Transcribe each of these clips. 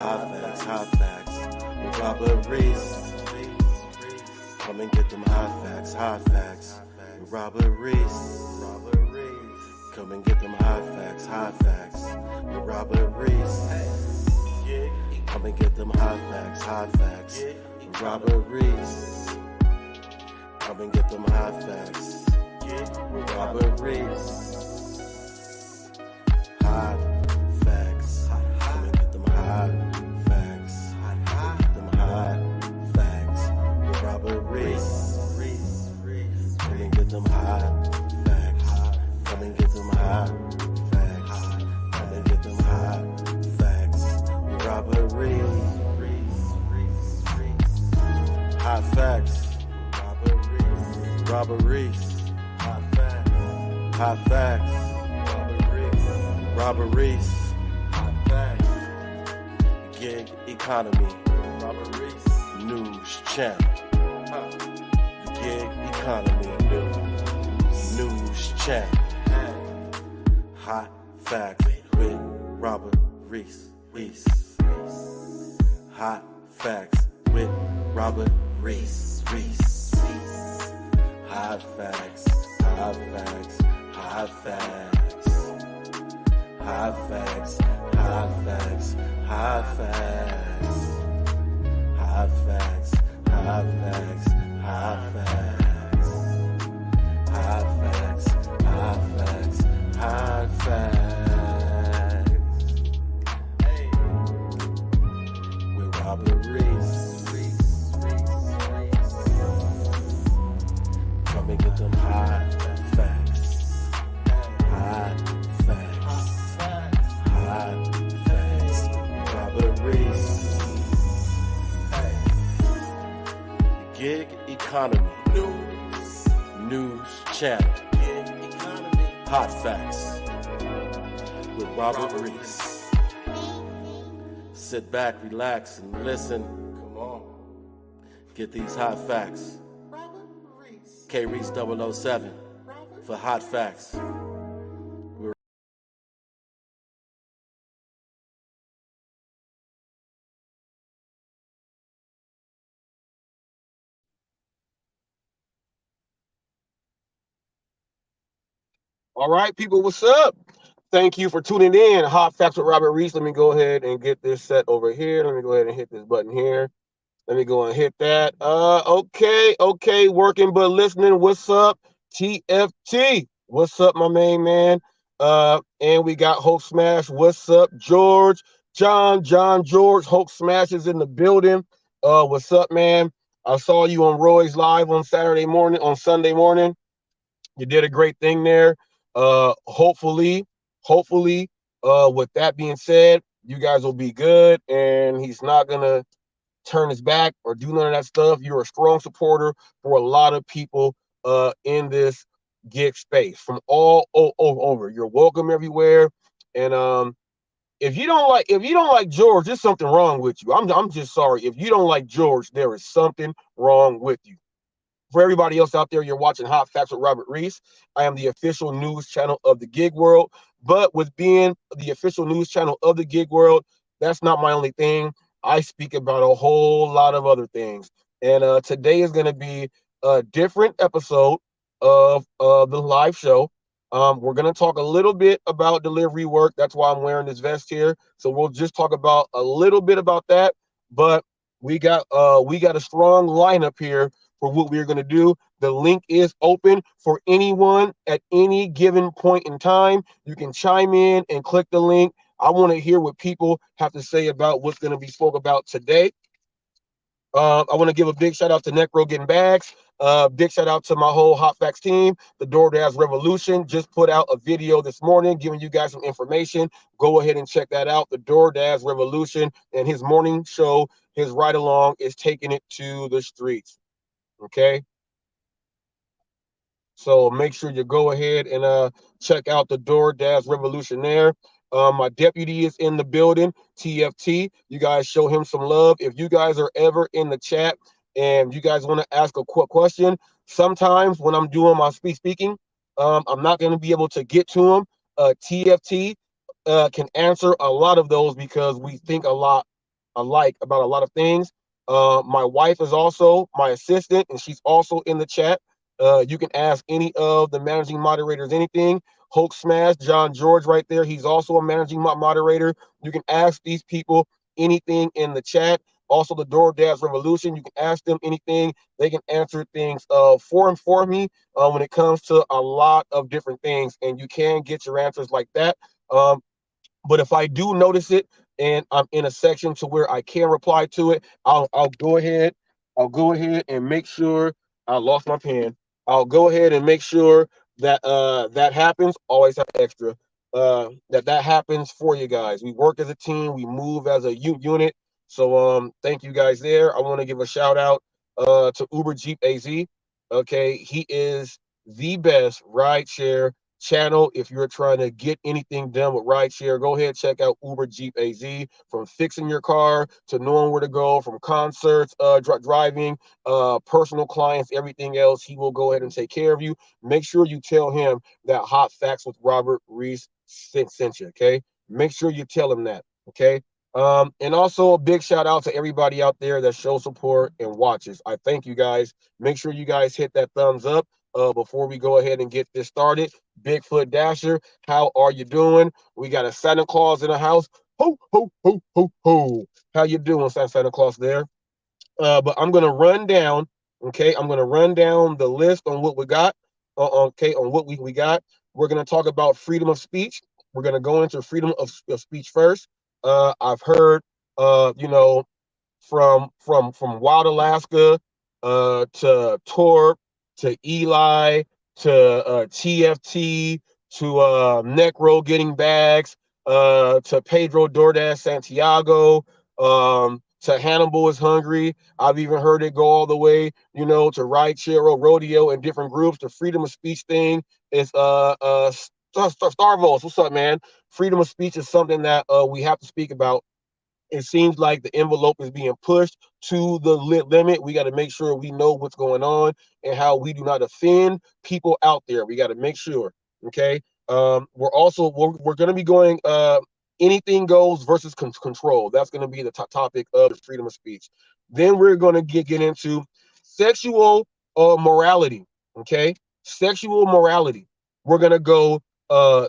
Hot facts, with Robert Reese. Come and get them hot facts, with Robert Reese. Come and get them hot facts, with Robert Reese. Come and get them hot facts, with Robert Reese. Come and get them hot facts, with Robert Reese. Hot facts, come and get them hot facts, get them hot facts, with Robert Reese. Come and get them hot facts, come and get them hot facts, come and get them hot facts, with Robert Reese. Hot facts, Robert Reese. Hot facts, Robert Reese. Hot facts. Gig economy. Robert Reese. News channel. The gig economy. News channel. Hot facts with Robert Reese. Hot facts with Robert Reese. Hot facts. Hot facts. Hot facts. Hot facts, hot facts, hot facts, hot facts, hot facts, hot facts, hot facts, hot facts, hot facts. Hey, with Robert Reese. Come and get them hot facts, hot facts. Hot facts, Robert Reese. Gig economy. News channel. Hot facts with Robert Reese. Sit back, relax, and listen. Come on. Get these hot facts. K-Reese 007 for hot facts. All right, people, what's up? Thank you for tuning in. Hot Facts with Robert Reese. Let me go ahead and get this set over here. Let me go ahead and hit this button here. Let me go and hit that. Okay, working but listening. What's up, TFT? What's up, my main man? And we got Hope Smash. What's up, George? John George. Hope Smash is in the building. What's up, man? I saw you on Roy's Live on Sunday morning. You did a great thing there. Hopefully, with that being said, you guys will be good, and he's not gonna turn his back or do none of that stuff. You're a strong supporter for a lot of people in this gig space from all over. You're welcome everywhere. And if you don't like George, there's something wrong with you. I'm just sorry. If you don't like George, there is something wrong with you. For everybody else out there, you're watching Hot Facts with Robert Reese. I am the official news channel of the gig world. But with being the official news channel of the gig world, that's not my only thing. I speak about a whole lot of other things. And today is going to be a different episode of the live show. We're going to talk a little bit about delivery work. That's why I'm wearing this vest here. So we'll just talk about a little bit about that. But we got a strong lineup here for what we're going to do. The link is open for anyone at any given point in time. You can chime in and click the link. I want to hear what people have to say about what's going to be spoke about today. I want to give a big shout out to Necro Getting Bags. Big shout out to my whole Hot Facts team. The DoorDash Revolution just put out a video this morning giving you guys some information. Go ahead and check that out. The DoorDash Revolution and his morning show, his ride along, is taking it to the streets. Okay, so make sure you go ahead and check out the DoorDash Revolution there. My deputy is in the building, TFT. You guys show him some love. If you guys are ever in the chat and you guys want to ask a quick question, sometimes when I'm doing my speaking, I'm not going to be able to get to them. TFT can answer a lot of those because we think a lot alike about a lot of things. My wife is also my assistant, and she's also in the chat. You can ask any of the managing moderators anything. Hulk Smash, John George, right there. He's also a managing moderator. You can ask these people anything in the chat. Also, the DoorDash Revolution. You can ask them anything. They can answer things for me when it comes to a lot of different things, and you can get your answers like that. But if I do notice it and I'm in a section to where I can reply to it, I'll go ahead. I'll go ahead and make sure I lost my pen. I'll go ahead and make sure that that happens. Always have extra. That happens for you guys. We work as a team. We move as a unit. So thank you guys there. I want to give a shout out to Uber Jeep AZ. Okay, he is the best ride share channel. If you're trying to get anything done with rideshare, go ahead, check out Uber Jeep AZ. From fixing your car to knowing where to go, from concerts, driving, personal clients, everything else, he will go ahead and take care of you. Make sure you tell him that Hot Facts with Robert Reese sent you, okay? Make sure you tell him that, okay? And also a big shout out to everybody out there that shows support and watches. I thank you guys. Make sure you guys hit that thumbs up before we go ahead and get this started. Bigfoot Dasher, how are you doing? We got a Santa Claus in the house. Ho, ho, ho, ho, ho. How you doing, Santa Claus there? But I'm going to run down, okay? I'm going to run down the list on what we got, okay, on what we got. We're going to talk about freedom of speech. We're going to go into freedom of speech first. I've heard, you know, from Wild Alaska to Torp to Eli to TFT to Necro getting bags to Pedro DoorDash Santiago to Hannibal is hungry. I've even heard it go all the way, you know, to Rideshare or Rodeo and different groups. The freedom of speech thing is Starvos. What's up, man? Freedom of speech is something that we have to speak about. It seems like the envelope is being pushed to the limit. We got to make sure we know what's going on and how we do not offend people out there. We got to make sure. Okay. We're going to be going anything goes versus control. That's going to be the topic of freedom of speech. Then we're going to get into sexual morality. Okay. Sexual morality. We're going to go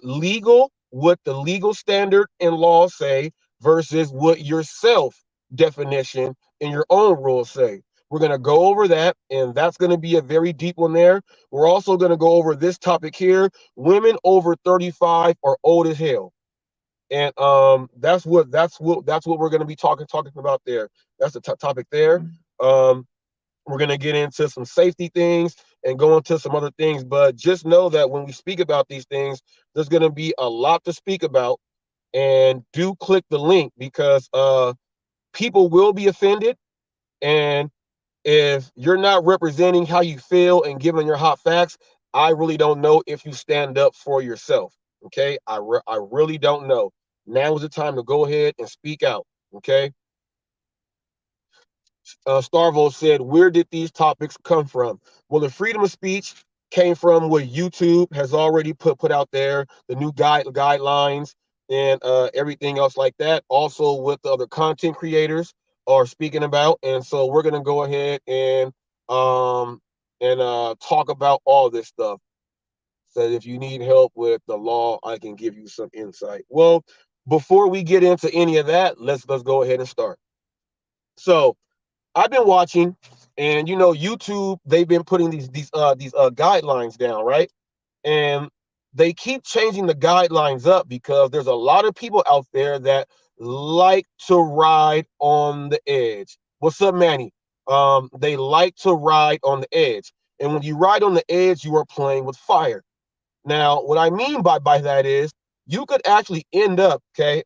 legal, what the legal standard and law say versus what your self definition and your own rules say. We're going to go over that, and that's going to be a very deep one there. We're also going to go over this topic here. Women over 35 are old as hell. And that's what we're going to be talking about there. That's the topic there. We're going to get into some safety things and go into some other things, but just know that when we speak about these things, there's going to be a lot to speak about. And do click the link because people will be offended. And if you're not representing how you feel and giving your hot facts, I really don't know if you stand up for yourself. Okay, I really don't know. Now is the time to go ahead and speak out. Okay. Starvo said, where did these topics come from? Well, the freedom of speech came from what YouTube has already put out there, the new guidelines and everything else like that. Also, what the other content creators are speaking about, and so we're gonna go ahead and talk about all this stuff. So if you need help with the law, I can give you some insight. Well, before we get into any of that, let's go ahead and start. So I've been watching, and you know, YouTube, they've been putting these guidelines down, right? And they keep changing the guidelines up because there's a lot of people out there that like to ride on the edge. What's up, Manny? They like to ride on the edge. And when you ride on the edge, you are playing with fire. Now, what I mean by that is you could actually end up, okay,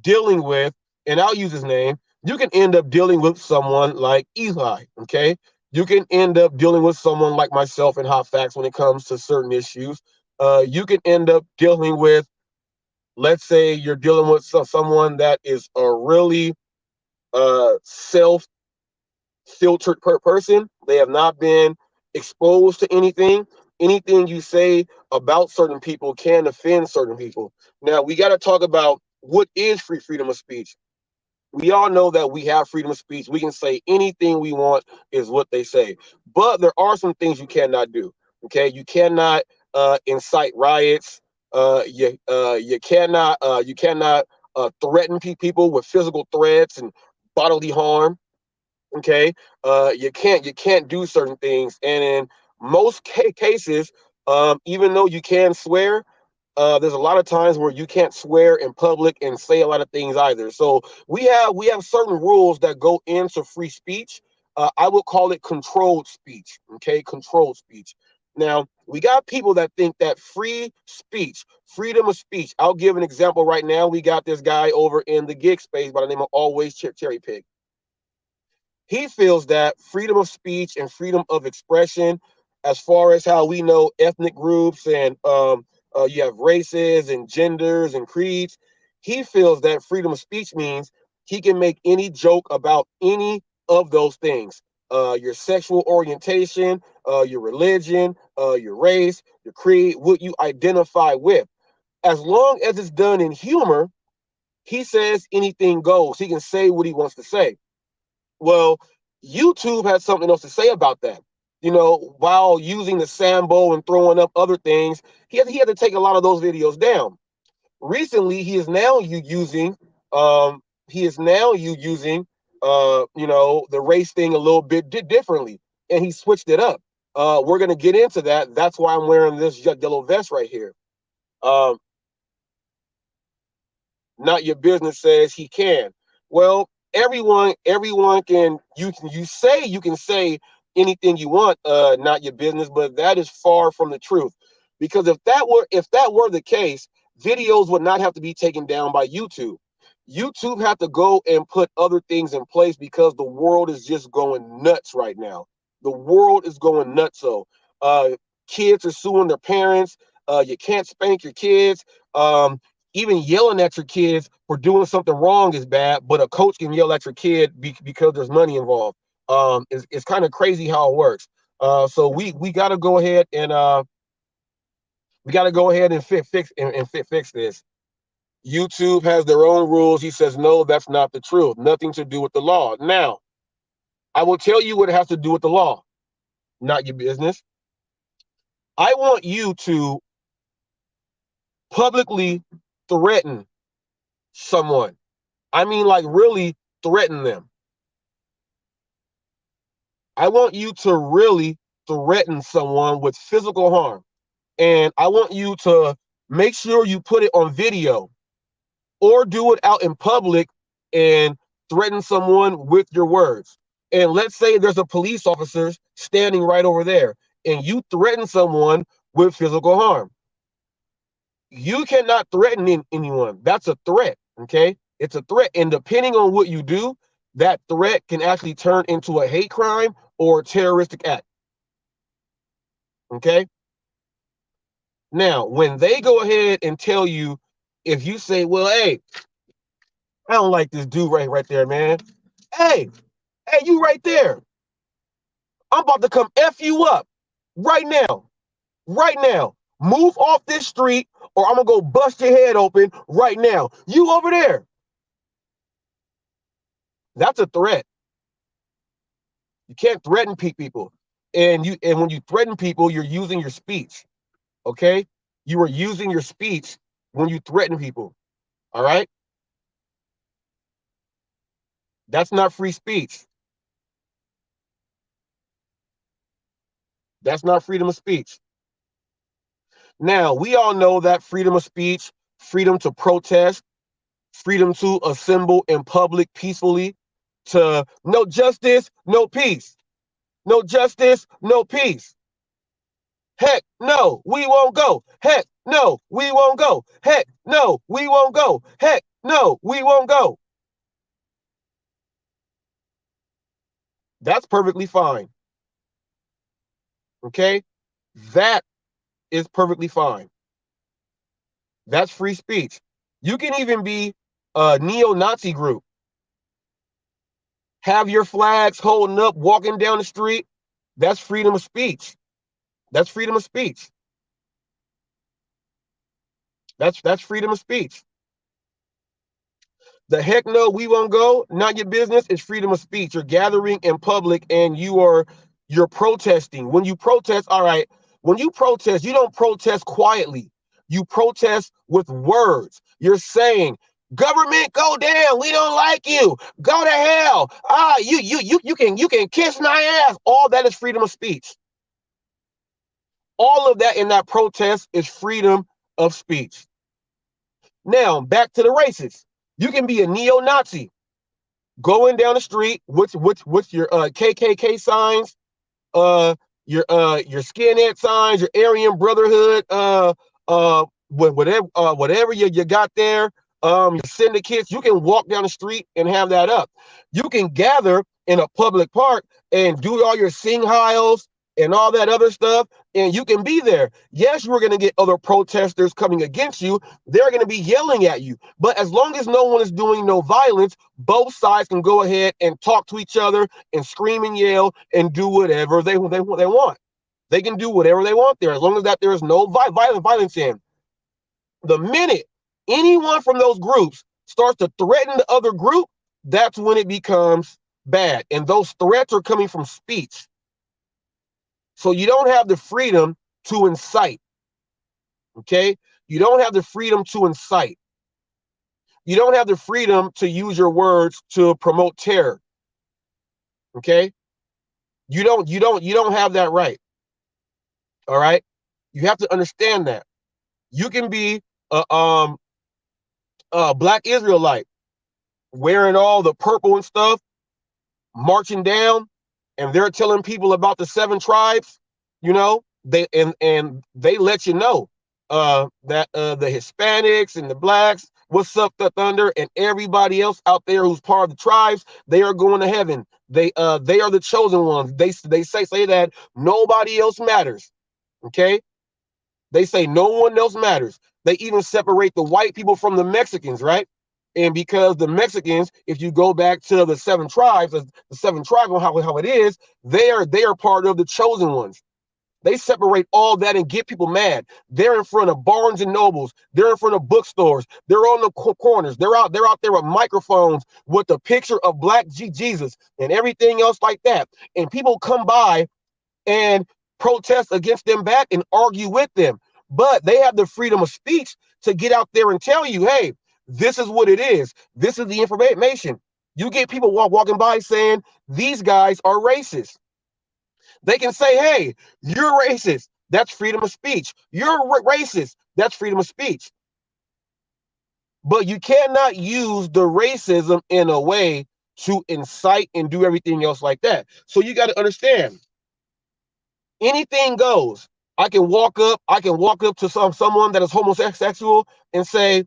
dealing with, and I'll use his name, you can end up dealing with someone like Eli, okay? You can end up dealing with someone like myself and Hot Facts when it comes to certain issues. You can end up dealing with, let's say you're dealing with someone that is a really self-filtered person. They have not been exposed to anything. Anything you say about certain people can offend certain people. Now, we got to talk about what is freedom of speech. We all know that we have freedom of speech. We can say anything we want, is what they say. But there are some things you cannot do. Okay, you cannot incite riots. You cannot threaten people with physical threats and bodily harm. Okay, you can't do certain things, and in most cases, even though you can swear, there's a lot of times where you can't swear in public and say a lot of things either. So we have certain rules that go into free speech. I would call it controlled speech. Okay, controlled speech. Now we got people that think that free speech, freedom of speech. I'll give an example right now. We got this guy over in the gig space by the name of Always Cherry Pig. He feels that freedom of speech and freedom of expression, as far as how we know ethnic groups and you have races and genders and creeds, he feels that freedom of speech means he can make any joke about any of those things. Your sexual orientation, your religion, your race, your creed, what you identify with. As long as it's done in humor, he says anything goes. He can say what he wants to say. Well, YouTube had something else to say about that. While using the Sambo and throwing up other things, he had to take a lot of those videos down. Recently, he is now using the race thing a little bit differently, and he switched it up. We're gonna get into that. That's why I'm wearing this yellow vest right here. Um, Not your business says he can. Well, everyone can. You can say anything you want. Not your business, but that is far from the truth. Because if that were the case, videos would not have to be taken down by YouTube. YouTube have to go and put other things in place because the world is just going nuts right now. The world is going nuts. So, uh, kids are suing their parents. You can't spank your kids. Even yelling at your kids for doing something wrong is bad, but a coach can yell at your kid because there's money involved. It's kind of crazy how it works. So we got to go ahead and fix this. YouTube has their own rules. He says no, that's not the truth. Nothing to do with the law. Now, I will tell you what it has to do with the law. Not your business. I want you to publicly threaten someone. I mean, like really threaten them. I want you to really threaten someone with physical harm. And I want you to make sure you put it on video or do it out in public and threaten someone with your words. And let's say there's a police officer standing right over there and you threaten someone with physical harm. You cannot threaten anyone. That's a threat. Okay. It's a threat. And depending on what you do, that threat can actually turn into a hate crime or a terroristic act. Okay. Now, when they go ahead and tell you, if you say, well, hey, I don't like this dude right there, man. Hey, hey, you right there. I'm about to come F you up right now. Right now. Move off this street or I'm going to go bust your head open right now. You over there. That's a threat. You can't threaten people. And when you threaten people, you're using your speech. Okay? You are using your speech when you threaten people. All right? That's not free speech. That's not freedom of speech. Now, we all know that freedom of speech, freedom to protest, freedom to assemble in public peacefully, to no justice, no peace. No justice, no peace. Heck, no, we won't go. Heck, no, we won't go. Heck, no, we won't go. Heck, no, we won't go. That's perfectly fine. Okay? That is perfectly fine. That's free speech. You can even be a neo-Nazi group. Have your flags holding up, walking down the street. That's freedom of speech. That's freedom of speech. That's freedom of speech. The heck no, we won't go. Not your business. It's freedom of speech. You're gathering in public and you're protesting. When you protest, all right, when you protest, you don't protest quietly. You protest with words. You're saying, government, go down. We don't like you. Go to hell. You can kiss my ass. All that is freedom of speech. All of that in that protest is freedom of speech. Now, back to the races. You can be a neo-Nazi going down the street with your KKK signs, your skinhead signs, your Aryan Brotherhood, whatever you got there, your syndicates. You can walk down the street and have that up. You can gather in a public park and do all your sing heils and all that other stuff, and you can be there. Yes, you're going to get other protesters coming against you. They're going to be yelling at you. But as long as no one is doing no violence, both sides can go ahead and talk to each other and scream and yell and do whatever they want. They can do whatever they want there, as long as that there is no violence in. The minute anyone from those groups starts to threaten the other group, that's when it becomes bad. And those threats are coming from speech. So you don't have the freedom to incite. Okay? You don't have the freedom to incite. You don't have the freedom to use your words to promote terror. Okay? You don't have that right. All right? You have to understand that. You can be a black Israelite wearing all the purple and stuff, marching down, and they're telling people about the 7 tribes, they they let you know that the Hispanics and the blacks, what's up, the thunder, and everybody else out there who's part of the tribes, they are going to heaven. They are the chosen ones. They say that nobody else matters. Okay? They say no one else matters. They even separate the white people from the Mexicans, right? And because the Mexicans, if you go back to the 7 tribes, the 7 tribes, how it is, they are part of the chosen ones. They separate all that and get people mad. They're in front of Barnes and Nobles. They're in front of bookstores. They're on the corners. They're out there with microphones with the picture of Black Jesus and everything else like that. And people come by and protest against them back and argue with them. But they have the freedom of speech to get out there and tell you, hey, this is what it is. This is the information. You get people walking by saying these guys are racist. They can say, hey, you're racist. That's freedom of speech. You're racist. That's freedom of speech. But you cannot use the racism in a way to incite and do everything else like that. So you got to understand, anything goes. I can walk up to someone that is homosexual and say,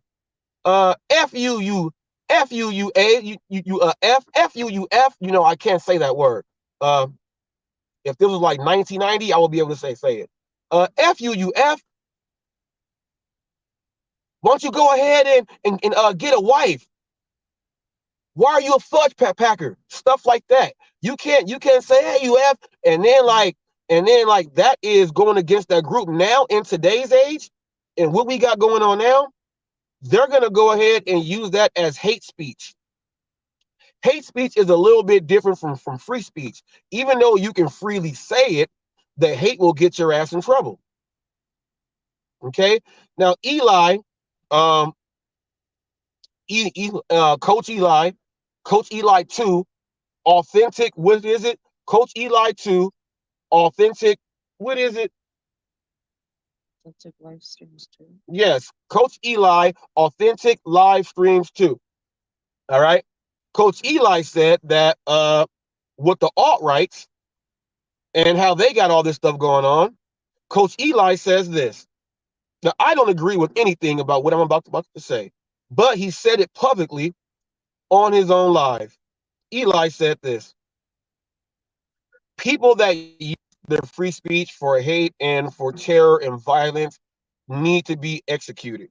F you F you A, F you F. I can't say that word. If this was like 1990, I would be able to say it. F you F. Why don't you go ahead and get a wife? Why are you a fudge packer? Stuff like that. You can't say, hey, you F, and then that is going against that group now in today's age, and what we got going on now. They're going to go ahead and use that as hate speech. Hate speech is a little bit different from free speech. Even though you can freely say it, the hate will get your ass in trouble. Okay? Now, Eli, Coach Eli 2, authentic, what is it? Coach Eli 2, authentic, what is it? Authentic live streams too. Yes, Coach Eli, authentic live streams too. All right. Coach Eli said that with the alt-rights and how they got all this stuff going on, Coach Eli says this. Now, I don't agree with anything about what I'm about to say, but he said it publicly on his own live. Eli said this. People that use their free speech for hate and for terror and violence need to be executed.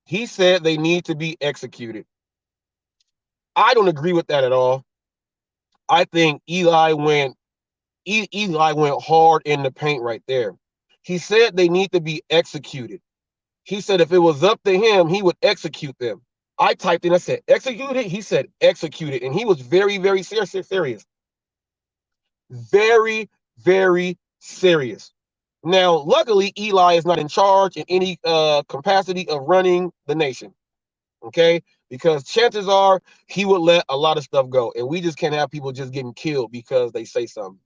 He said they need to be executed. I don't agree with that at all. I think Eli went hard in the paint right there. He said they need to be executed. He said if it was up to him, he would execute them. I typed in, I said, execute it? He said, execute it. And he was very, very serious. Very, very serious. Now, luckily, Eli is not in charge in any capacity of running the nation. Okay? Because chances are he would let a lot of stuff go. And we just can't have people just getting killed because they say something.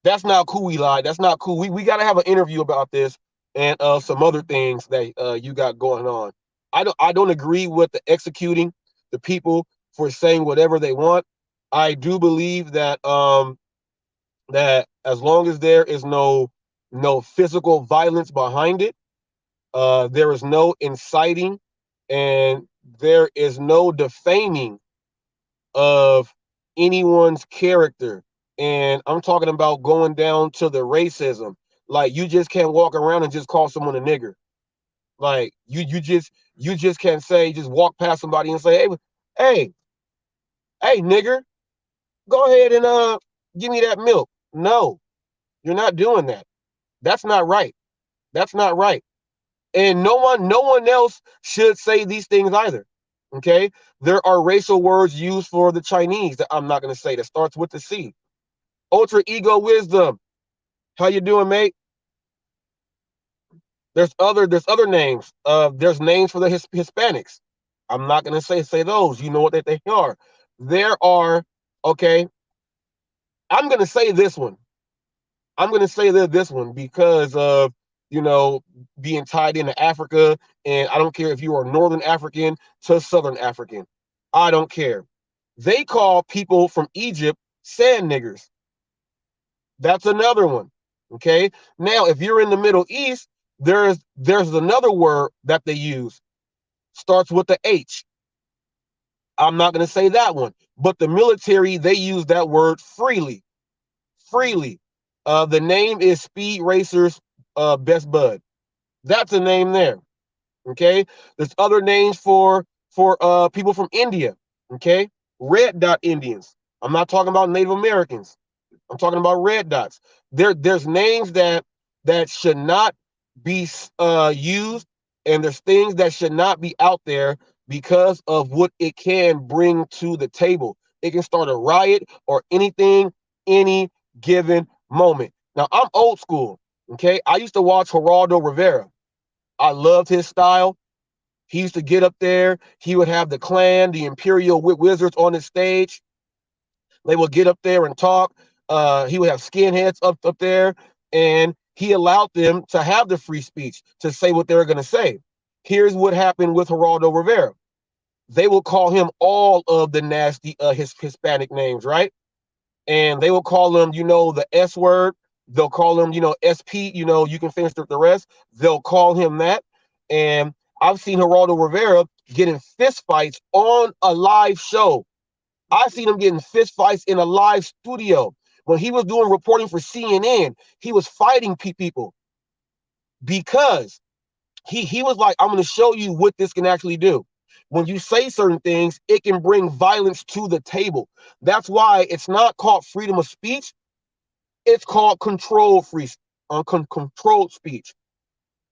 That's not cool, Eli. That's not cool. We got to have an interview about this and some other things that you got going on. I don't agree with the executing the people for saying whatever they want. I do believe that that as long as there is no physical violence behind it, there is no inciting, and there is no defaming of anyone's character. And I'm talking about going down to the racism. Like, you just can't walk around and just call someone a nigger. Like, you just can't say, just walk past somebody and say, hey, hey, nigger, go ahead and give me that milk. No, you're not doing that. That's not right. That's not right. And no one else should say these things either. Okay? There are racial words used for the Chinese that I'm not going to say that starts with the C. Ultra ego wisdom. How you doing, mate? There's other names. There's names for the Hispanics. I'm not going to say those. You know what they are. There are, okay. I'm going to say this one. I'm going to say this one because of, being tied into Africa. And I don't care if you are Northern African to Southern African. I don't care. They call people from Egypt sand niggers. That's another one. Okay. Now, if you're in the Middle East, there's another word that they use. Starts with the H. I'm not going to say that one. But the military, they use that word freely. Freely. The name is Speed Racer's Best Bud. That's a name there. Okay. There's other names for people from India. Okay. Red dot Indians. I'm not talking about Native Americans. I'm talking about red dots. There's names that should not be used, and there's things that should not be out there because of what it can bring to the table. It can start a riot or anything, any given moment. Now, I'm old school. Okay, I used to watch Geraldo Rivera. I loved his style. He used to get up there. He would have the clan, the Imperial Wizards on his stage. They would get up there and talk. He would have skinheads up there, and he allowed them to have the free speech to say what they were going to say. Here's what happened with Geraldo Rivera. They will call him all of the nasty Hispanic names, right? And they will call him, the S word. They'll call him, SP, you can finish the rest. They'll call him that. And I've seen Geraldo Rivera getting fist fights on a live show. I've seen him getting fist fights in a live studio. When he was doing reporting for CNN, he was fighting people because he was like, I'm going to show you what this can actually do. When you say certain things, it can bring violence to the table. That's why it's not called freedom of speech. It's called controlled speech.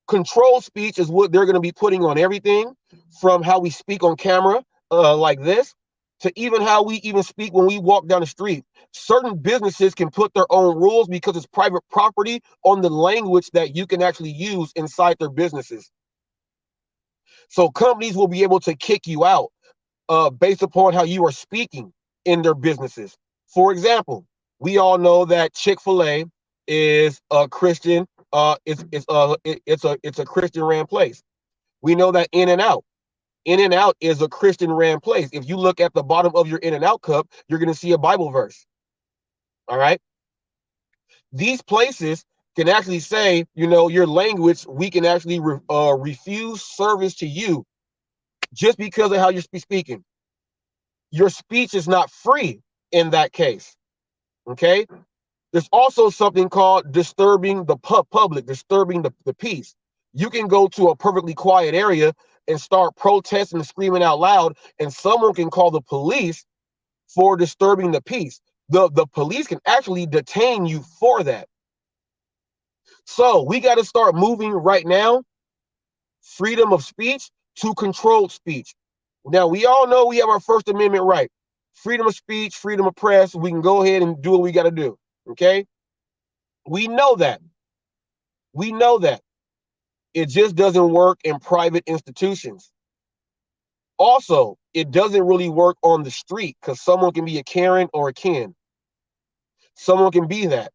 Controlled speech is what they're going to be putting on everything, from how we speak on camera, like this, to even how we even speak when we walk down the street. Certain businesses can put their own rules because it's private property on the language that you can actually use inside their businesses. So companies will be able to kick you out based upon how you are speaking in their businesses. For example, we all know that Chick-fil-A is a Christian. It's a Christian ran place. We know that In-N-Out is a Christian ran place. If you look at the bottom of your In-N-Out cup, you're going to see a Bible verse. All right. These places can actually say, your language, we can actually refuse service to you just because of how you're speaking. Your speech is not free in that case. Okay. There's also something called disturbing the public, disturbing the peace. You can go to a perfectly quiet area and start protesting and screaming out loud, and someone can call the police for disturbing the peace. The police can actually detain you for that. So we got to start moving right now freedom of speech to controlled speech. Now, we all know we have our First Amendment right. Freedom of speech, freedom of press. We can go ahead and do what we got to do. Okay? We know that. We know that. It just doesn't work in private institutions. Also, it doesn't really work on the street because someone can be a Karen or a Ken. Someone can be that.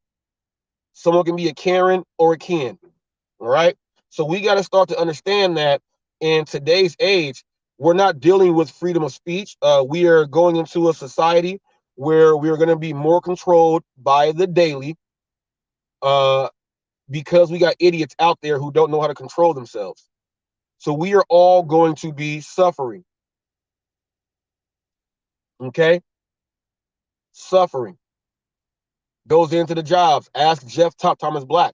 Someone can be a Karen or a Ken. All right? So we got to start to understand that in today's age, we're not dealing with freedom of speech. We are going into a society where we are going to be more controlled by the daily because we got idiots out there who don't know how to control themselves. So we are all going to be suffering. Okay? Suffering. Goes into the jobs. Ask Jeff Thomas Black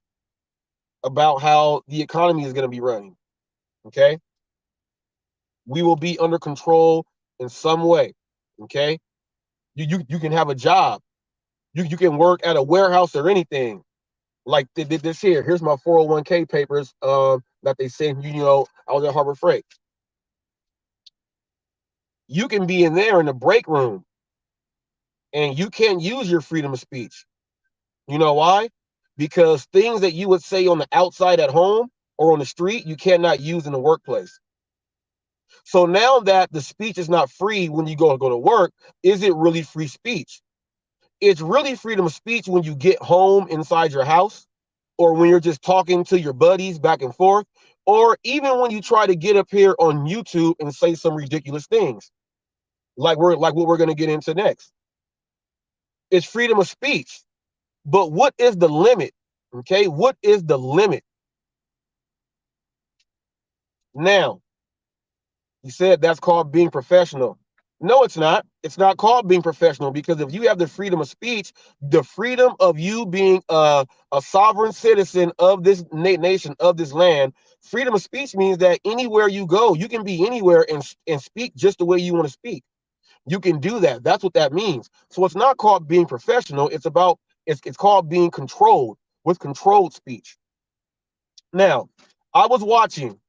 about how the economy is going to be running. Okay? We will be under control in some way. Okay? You can have a job. You can work at a warehouse or anything. Like they did this here. Here's my 401k papers that they sent you. You know, I was at Harbor Freight. You can be in there in the break room and you can't use your freedom of speech. You know why? Because things that you would say on the outside at home or on the street, you cannot use in the workplace. So now that the speech is not free when you go to work, is it really free speech? It's really freedom of speech when you get home inside your house, or when you're just talking to your buddies back and forth, or even when you try to get up here on YouTube and say some ridiculous things, like what we're going to get into next. It's freedom of speech. But what is the limit? Okay, what is the limit? Now, you said that's called being professional. No, it's not. It's not called being professional, because if you have the freedom of speech, the freedom of you being a sovereign citizen of this nation, of this land, freedom of speech means that anywhere you go, you can be anywhere and speak just the way you want to speak. You can do that. That's what that means. So it's not called being professional. It's called being controlled, with controlled speech. Now, I was watching,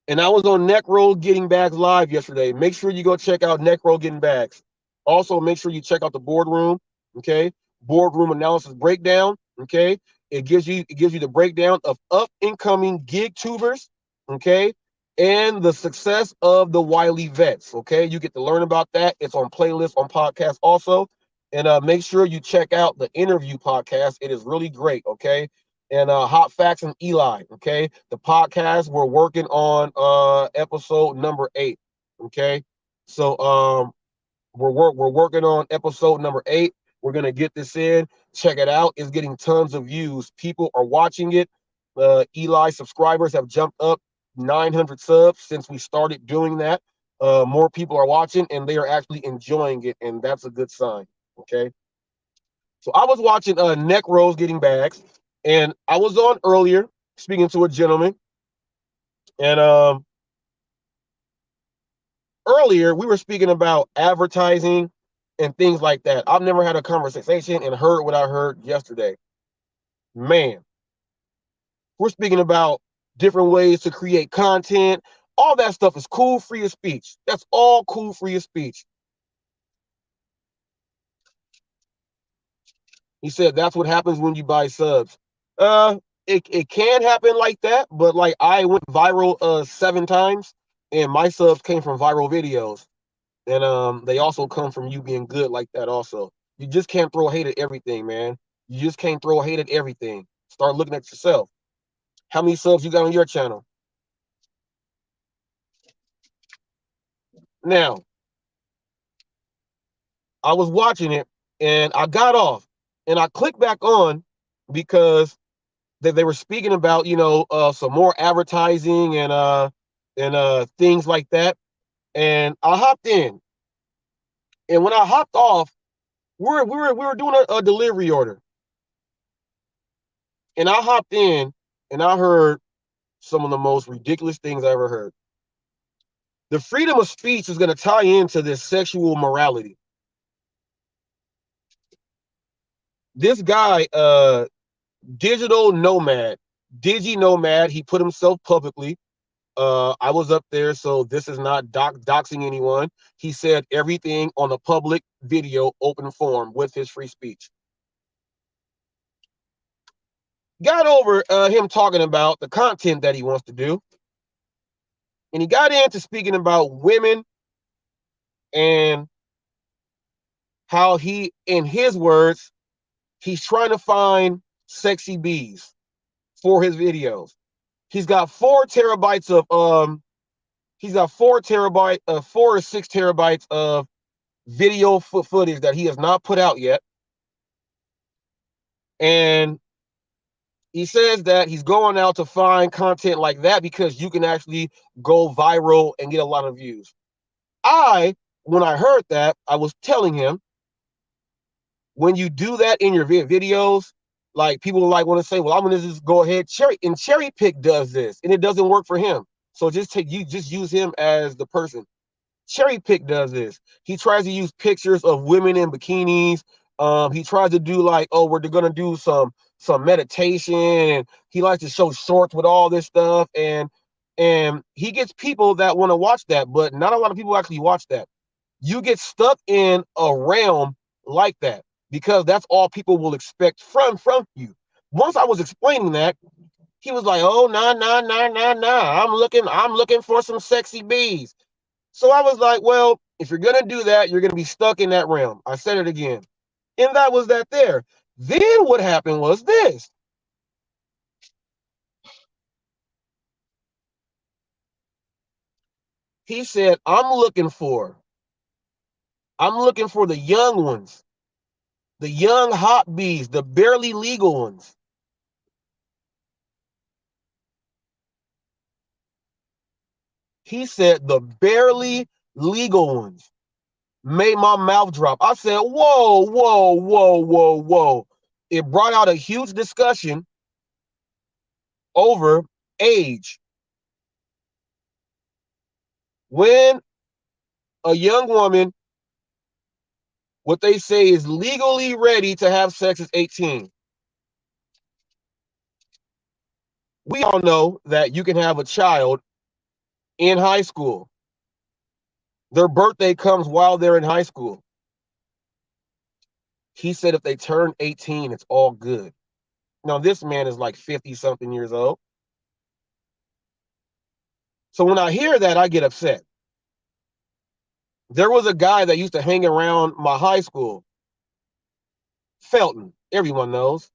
and I was on Neckroll Getting Bags Live yesterday. Make sure you go check out Neckroll Getting Bags. Also, make sure you check out the boardroom. Okay, boardroom analysis breakdown. Okay, it gives you the breakdown of up and coming gig tubers. Okay, and the success of the wily vets. Okay, you get to learn about that. It's on playlist on podcast also. And make sure you check out the interview podcast. It is really great. Okay, and Hot Facts and Eli. Okay, the podcast, we're working on episode number 8. Okay, so we're working on episode number 8. We're gonna get this in. Check it out. It's getting tons of views. People are watching it. Eli subscribers have jumped up 900 subs since we started doing that. More people are watching and they are actually enjoying it, and that's a good sign. Okay. So I was watching Neck Getting Bags, and I was on earlier speaking to a gentleman, and earlier we were speaking about advertising and things like that. I've never had a conversation and heard what I heard yesterday. Man, we're speaking about different ways to create content. All that stuff is cool, free of speech. That's all cool, free of speech. He said that's what happens when you buy subs. It can happen like that, but like I went viral 7 times, and my subs came from viral videos. And they also come from you being good like that also. You just can't throw hate at everything, man. You just can't throw hate at everything. Start looking at yourself. How many subs you got on your channel? Now, I was watching it and I got off and I clicked back on because they were speaking about, some more advertising and things like that. And I hopped in. And when I hopped off, we were doing a delivery order. And I hopped in and I heard some of the most ridiculous things I ever heard. The freedom of speech is going to tie into this sexual morality. This guy, digital nomad, DigiNomad, he put himself publicly. I was up there, so this is not doxing anyone. He said everything on a public video, open forum with his free speech. Got over him talking about the content that he wants to do. And he got into speaking about women and how he, in his words, he's trying to find sexy bees for his videos. He's got 4 terabytes of 4 or 6 terabytes of video footage that he has not put out yet. And he says that he's going out to find content like that because you can actually go viral and get a lot of views. When I heard that, I was telling him, when you do that in your videos, like people like want to say, well, I'm going to just go ahead cherry pick does this, and it doesn't work for him. So just use him as the person. Cherry pick does this. He tries to use pictures of women in bikinis. He tries to do like, oh, we're going to do some meditation, and he likes to show shorts with all this stuff, and he gets people that want to watch that, but not a lot of people actually watch that. You get stuck in a realm like that because that's all people will expect from you. Once I was explaining that, he was like, oh, nah. I'm looking for some sexy bees. So I was like, well, if you're going to do that, you're going to be stuck in that realm. I said it again. And that was that there. Then what happened was this. He said, I'm looking for the young ones, the young hot bees, the barely legal ones. He said the barely legal ones. Made my mouth drop. I said, whoa. It brought out a huge discussion over age. When a young woman, what they say is legally ready to have sex is 18. We all know that you can have a child in high school. Their birthday comes while they're in high school. He said if they turn 18, it's all good. Now, this man is like 50-something years old. So when I hear that, I get upset. There was a guy that used to hang around my high school, Felton, everyone knows.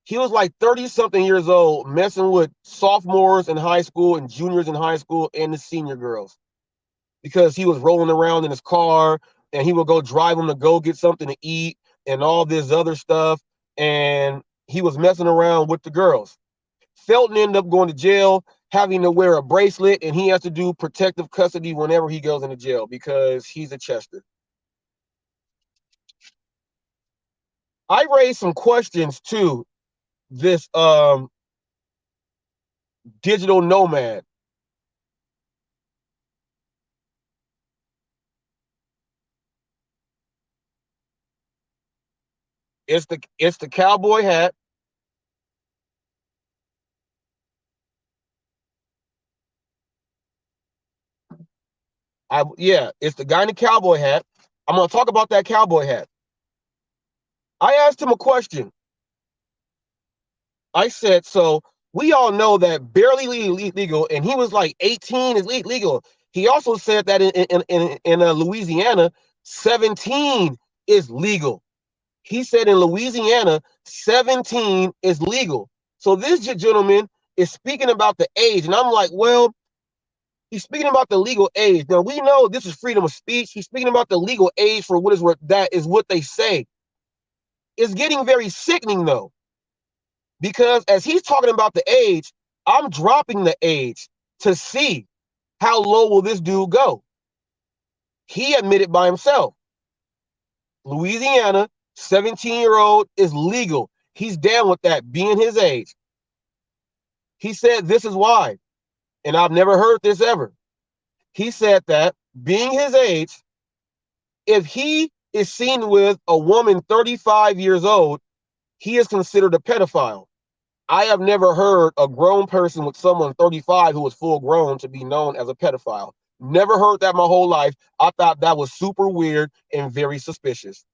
He was like 30-something years old, messing with sophomores in high school and juniors in high school and the senior girls, because he was rolling around in his car and he would go drive them to go get something to eat and all this other stuff. And he was messing around with the girls. Felton ended up going to jail, having to wear a bracelet, and he has to do protective custody whenever he goes into jail because he's a Chester. I raised some questions to this digital nomad. It's the cowboy hat. It's the guy in the cowboy hat. I'm gonna talk about that cowboy hat. I asked him a question. I said, so we all know that barely legal, and he was like 18 is legal. He also said that in Louisiana, 17 is legal. He said in Louisiana, 17 is legal. So this gentleman is speaking about the age, and I'm like, well, he's speaking about the legal age. Now, we know this is freedom of speech. He's speaking about the legal age for that is what they say. It's getting very sickening, though, because as he's talking about the age, I'm dropping the age to see how low will this dude go. He admitted by himself. Louisiana, 17-year-old is legal. He's down with that being his age. He said this is why, and I've never heard this ever. He said that being his age, if he is seen with a woman 35 years old, he is considered a pedophile. I have never heard a grown person with someone 35 who was full grown to be known as a pedophile. Never heard that my whole life. I thought that was super weird and very suspicious.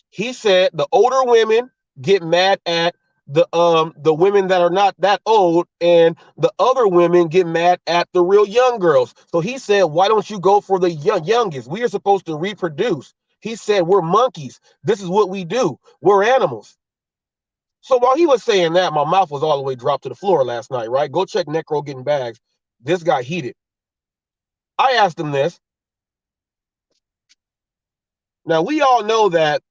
He said the older women get mad at the women that are not that old, and the other women get mad at the real young girls. So he said, why don't you go for the youngest? We are supposed to reproduce. He said, we're monkeys. This is what we do. We're animals. So while he was saying that, my mouth was all the way dropped to the floor last night, right? Go check Necro getting bags. This got heated. I asked him this. Now, we all know that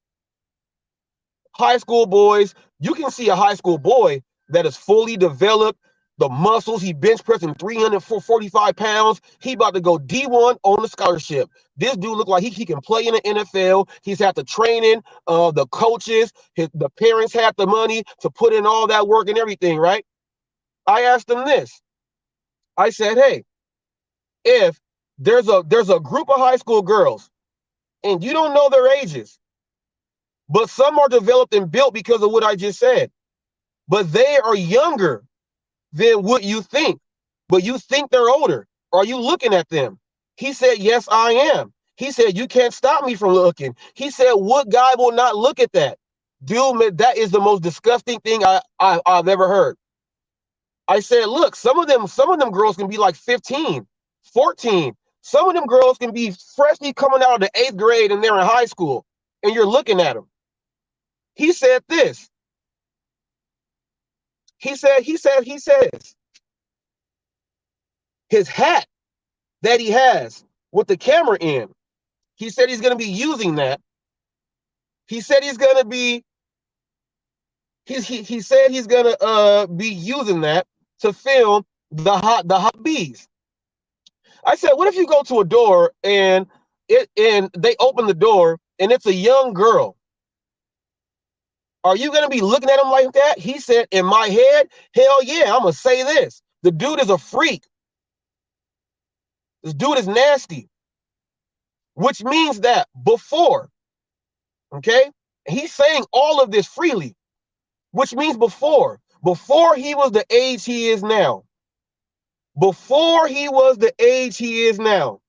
high school boys, you can see a high school boy that is fully developed, the muscles, he bench pressing 345 pounds. He about to go D1 on the scholarship. This dude look like he can play in the NFL. He's had the training, the coaches, the parents had the money to put in all that work and everything, right? I asked him this. I said, hey, if there's a group of high school girls and you don't know their ages, but some are developed and built because of what I just said, but they are younger than what you think, but you think they're older. Are you looking at them? He said, yes, I am. He said, you can't stop me from looking. He said, what guy will not look at that? Dude, that is the most disgusting thing I've ever heard. I said, look, some of them girls can be like 15, 14. Some of them girls can be freshly coming out of the 8th grade and they're in high school, and you're looking at them. He said this. He says his hat that he has with the camera in, he said he's going to be using that. He said he's going to be, he said he's going to be using that to film the hot bees. I said, what if you go to a door and they open the door and it's a young girl? Are you going to be looking at him like that? He said, in my head, hell yeah, I'm going to say this. The dude is a freak. This dude is nasty, which means that before, okay, he's saying all of this freely, which means before he was the age he is now, before he was the age he is now,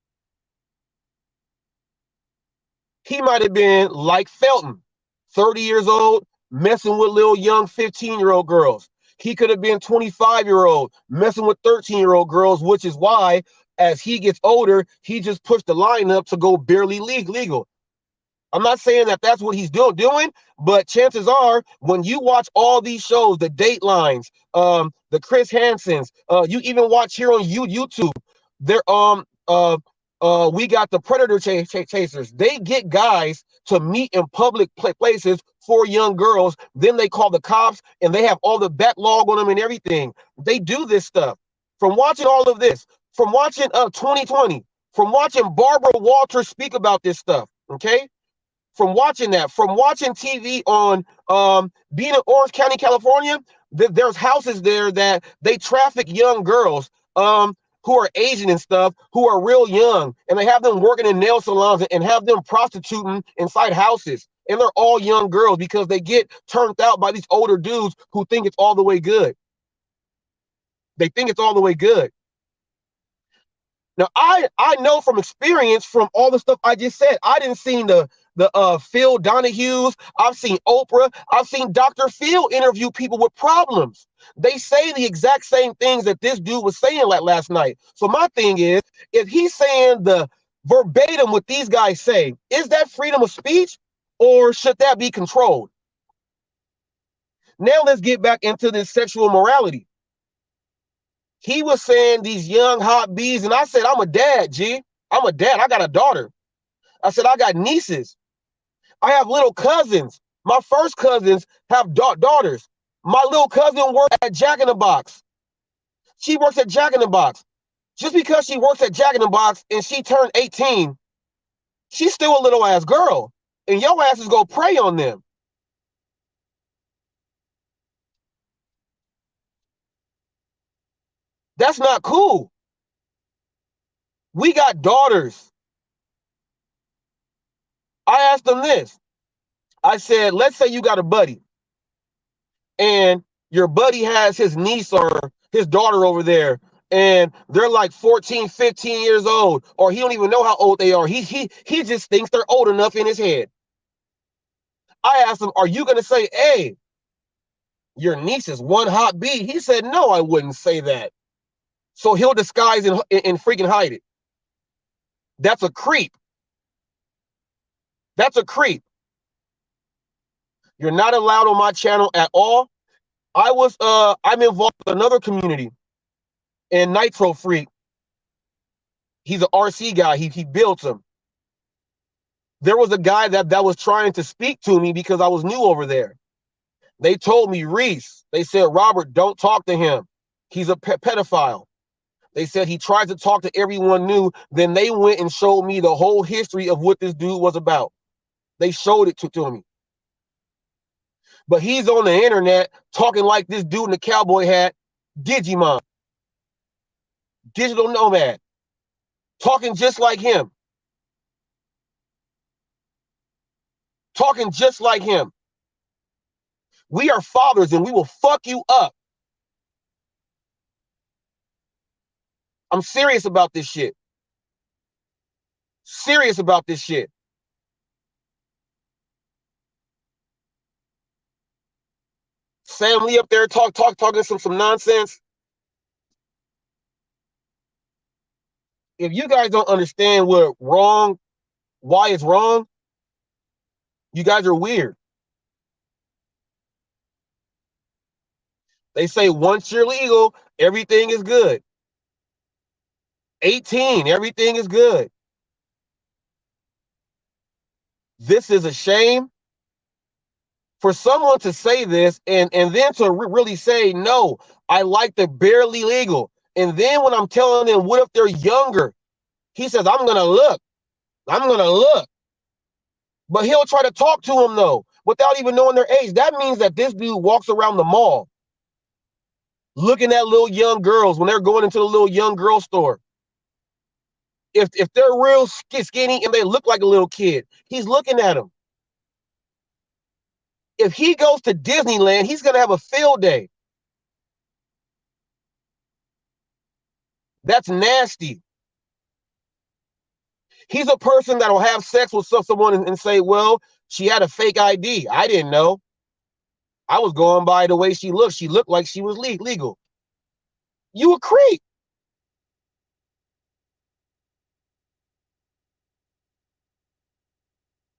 he might have been like Felton, 30 years old, messing with little young 15-year-old girls. He could have been 25-year-old, messing with 13-year-old girls, which is why, as he gets older, he just pushed the line up to go barely legal. I'm not saying that that's what he's doing, but chances are, when you watch all these shows, the Datelines, the Chris Hansons, you even watch here on YouTube, they're we got the Predator chasers. They get guys to meet in public places for young girls. Then they call the cops, and they have all the backlog on them and everything. They do this stuff. From watching all of this, from watching 2020, from watching Barbara Walters speak about this stuff, okay? From watching that, from watching TV on being in Orange County, California, there's houses there that they traffic young girls who are Asian and stuff, who are real young, and they have them working in nail salons and have them prostituting inside houses. And they're all young girls because they get turned out by these older dudes who think it's all the way good. They think it's all the way good. Now, I know from experience, from all the stuff I just said, I didn't see the Phil Donahue's. I've seen Oprah. I've seen Dr. Phil interview people with problems. They say the exact same things that this dude was saying like last night. So my thing is, if he's saying the verbatim what these guys say, is that freedom of speech, or should that be controlled? Now let's get back into this sexual morality. He was saying these young hot bees, and I said, I'm a dad, G. I'm a dad. I got a daughter. I said, I got nieces. I have little cousins. My first cousins have daughters. My little cousin works at Jack in the Box. She works at Jack in the Box. Just because she works at Jack in the Box and she turned 18, she's still a little ass girl. And your ass is going to prey on them. That's not cool. We got daughters. I asked them this. I said, let's say you got a buddy and your buddy has his niece or his daughter over there and they're like 14, 15 years old, or he don't even know how old they are. He just thinks they're old enough in his head. I asked him, are you going to say, hey, your niece is one hot bee? He said, no, I wouldn't say that. So he'll disguise and freaking hide it. That's a creep. That's a creep. You're not allowed on my channel at all. I'm involved with another community in Nitro Freak. He's an RC guy. He built them. There was a guy that was trying to speak to me because I was new over there. They told me, Reese, they said, Robert, don't talk to him. He's a pedophile. They said he tried to talk to everyone new. Then they went and showed me the whole history of what this dude was about. They showed it to me. But he's on the internet talking like this dude in the cowboy hat, Digimon, digital nomad, talking just like him. Talking just like him. We are fathers and we will fuck you up. I'm serious about this shit. Serious about this shit. Family up there talking some nonsense. If you guys don't understand what wrong, why it's wrong, you guys are weird. They say once you're legal, everything is good. 18, everything is good. This is a shame for someone to say this and then to really say, no, I like the barely legal. And then when I'm telling them, what if they're younger? He says, I'm going to look. I'm going to look. But he'll try to talk to them, though, without even knowing their age. That means that this dude walks around the mall looking at little young girls when they're going into the little young girl store. If they're real skinny and they look like a little kid, he's looking at them. If he goes to Disneyland, he's going to have a field day. That's nasty. He's a person that will have sex with someone and say, well, she had a fake ID. I didn't know. I was going by the way she looked. She looked like she was legal. You a creep.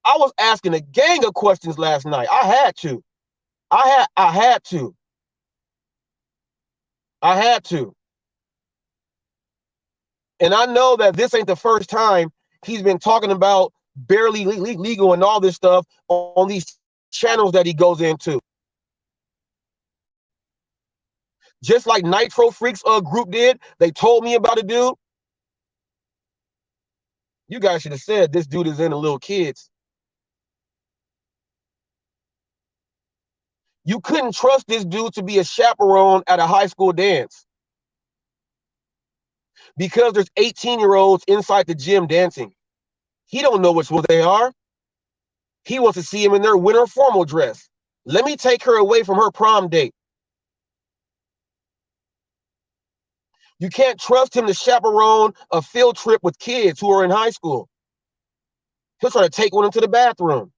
I was asking a gang of questions last night. I had to. I had to. And I know that this ain't the first time he's been talking about barely legal and all this stuff on these channels that he goes into. Just like Nitro Freaks group did, they told me about a dude. You guys should have said this dude is into little kids. You couldn't trust this dude to be a chaperone at a high school dance because there's 18-year-olds inside the gym dancing. He don't know which one they are. He wants to see them in their winter formal dress. Let me take her away from her prom date. You can't trust him to chaperone a field trip with kids who are in high school. He'll try to take one into the bathroom.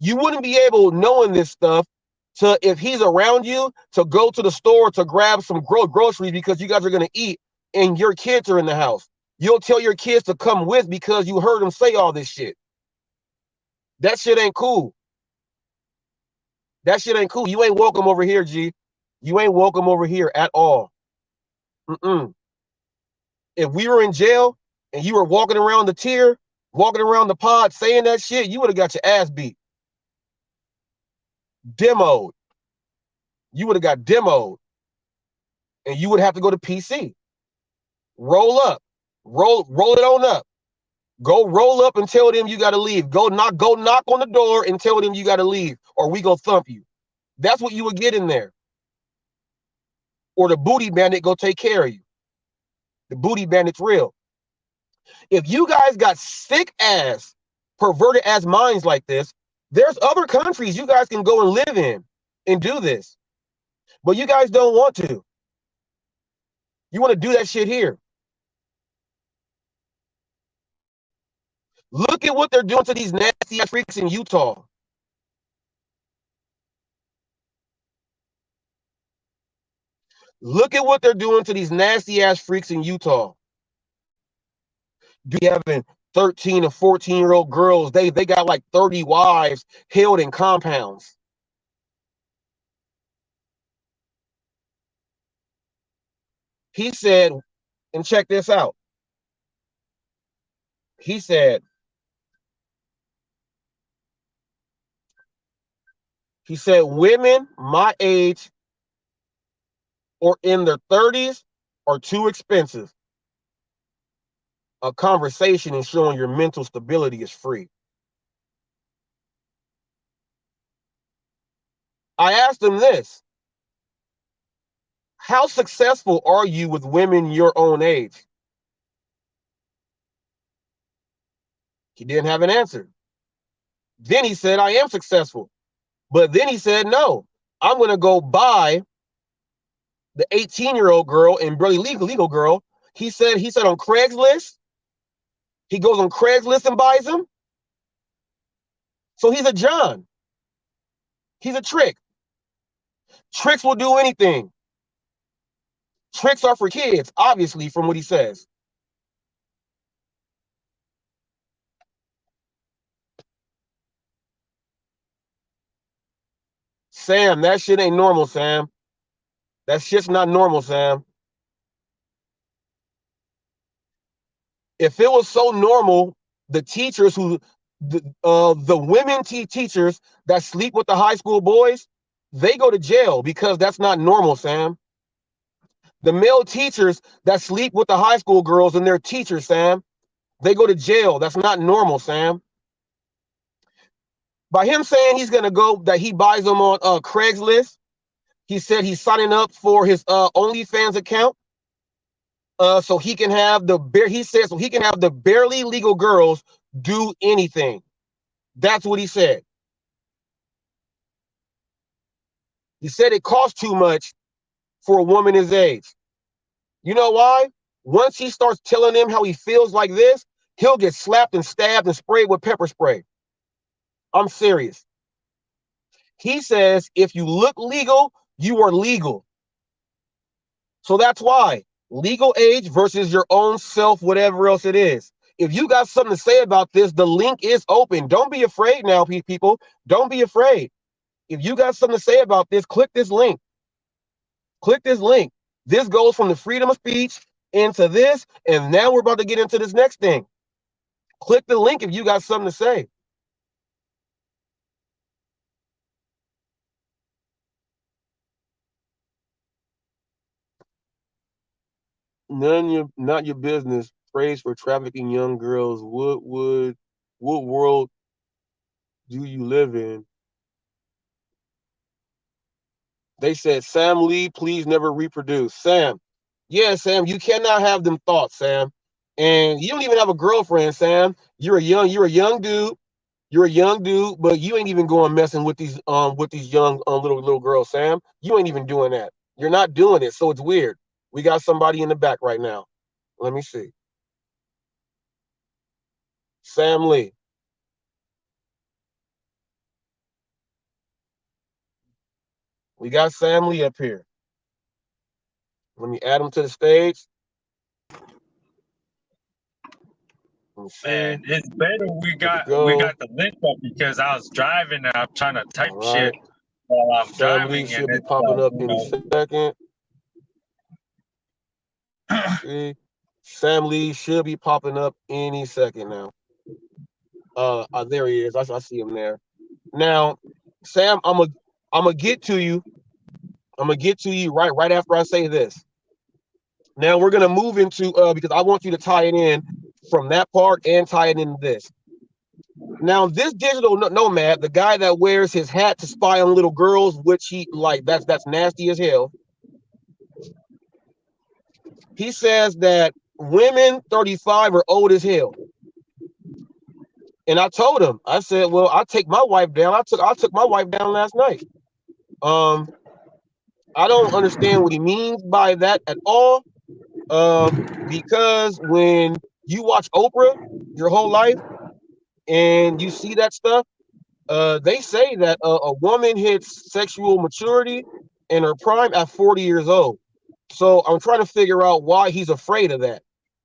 You wouldn't be able, knowing this stuff, to, if he's around you, to go to the store to grab some groceries because you guys are going to eat and your kids are in the house. You'll tell your kids to come with because you heard them say all this shit. That shit ain't cool. That shit ain't cool. You ain't welcome over here, G. You ain't welcome over here at all. If we were in jail and you were walking around the tier, walking around the pod saying that shit, you would have got your ass beat. Demoed. You would have got demoed. And you would have to go to PC. Roll up. Roll it on up. Go roll up and tell them you got to leave. Go knock on the door and tell them you got to leave, or we gonna thump you. That's what you would get in there. Or the booty bandit go take care of you. The booty bandit's real. If you guys got sick ass, perverted ass minds like this, there's other countries you guys can go and live in and do this. But you guys don't want to. You want to do that shit here. Look at what they're doing to these nasty ass freaks in Utah. Look at what they're doing to these nasty ass freaks in Utah. Be having 13 and 14-year-old girls. They got like 30 wives held in compounds. He said, and check this out. He said, women my age or in their 30s are too expensive. A conversation and showing your mental stability is free. I asked him this. How successful are you with women your own age? He didn't have an answer. Then he said, I am successful. But then he said, no, I'm going to go buy the 18-year-old girl and barely legal girl. He said on Craigslist, he goes on Craigslist and buys them. So he's a John. He's a trick. Tricks will do anything. Tricks are for kids, obviously, from what he says. Sam, that shit ain't normal, Sam. That shit's not normal, Sam. If it was so normal, the teachers the women teachers that sleep with the high school boys, they go to jail because that's not normal, Sam. The male teachers that sleep with the high school girls and their teachers, Sam, they go to jail. That's not normal, Sam. By him saying he's gonna go, that he buys them on Craigslist, he said he's signing up for his OnlyFans account, so he can have the barely legal girls do anything. That's what he said. He said it costs too much for a woman his age. You know why? Once he starts telling him how he feels like this, he'll get slapped and stabbed and sprayed with pepper spray. I'm serious. He says if you look legal, you are legal. So that's why legal age versus your own self, whatever else it is. If you got something to say about this, the link is open. Don't be afraid now, people. Don't be afraid. If you got something to say about this, click this link. Click this link. This goes from the freedom of speech into this, and now we're about to get into this next thing. Click the link if you got something to say. Not your business. Praise for trafficking young girls. What world do you live in? They said, Sam Lee, please never reproduce. Sam, yeah, Sam, you cannot have them thoughts, Sam. And you don't even have a girlfriend, Sam. You're a young dude. You're a young dude, but you ain't even going messing with these young little girls, Sam. You ain't even doing that. You're not doing it, so it's weird. We got somebody in the back right now. Let me see. Sam Lee. We got Sam Lee up here. Let me add him to the stage. Man, it's better we got the link up because I was driving and I'm trying to type shit while I'm Sam driving. Lee should be popping up any second. See? Sam Lee should be popping up any second now. There he is. I see him there. Now, Sam, I'm gonna get to you. I'm gonna get to you right after I say this. Now we're gonna move into because I want you to tie it in from that part and tie it into this. Now, this digital nomad, the guy that wears his hat to spy on little girls, which he like, that's nasty as hell. He says that women 35 are old as hell. And I told him, I said, well, I'll take my wife down. I took my wife down last night. I don't understand what he means by that at all. Because when you watch Oprah your whole life and you see that stuff, they say that a woman hits sexual maturity in her prime at 40 years old. So I'm trying to figure out why he's afraid of that.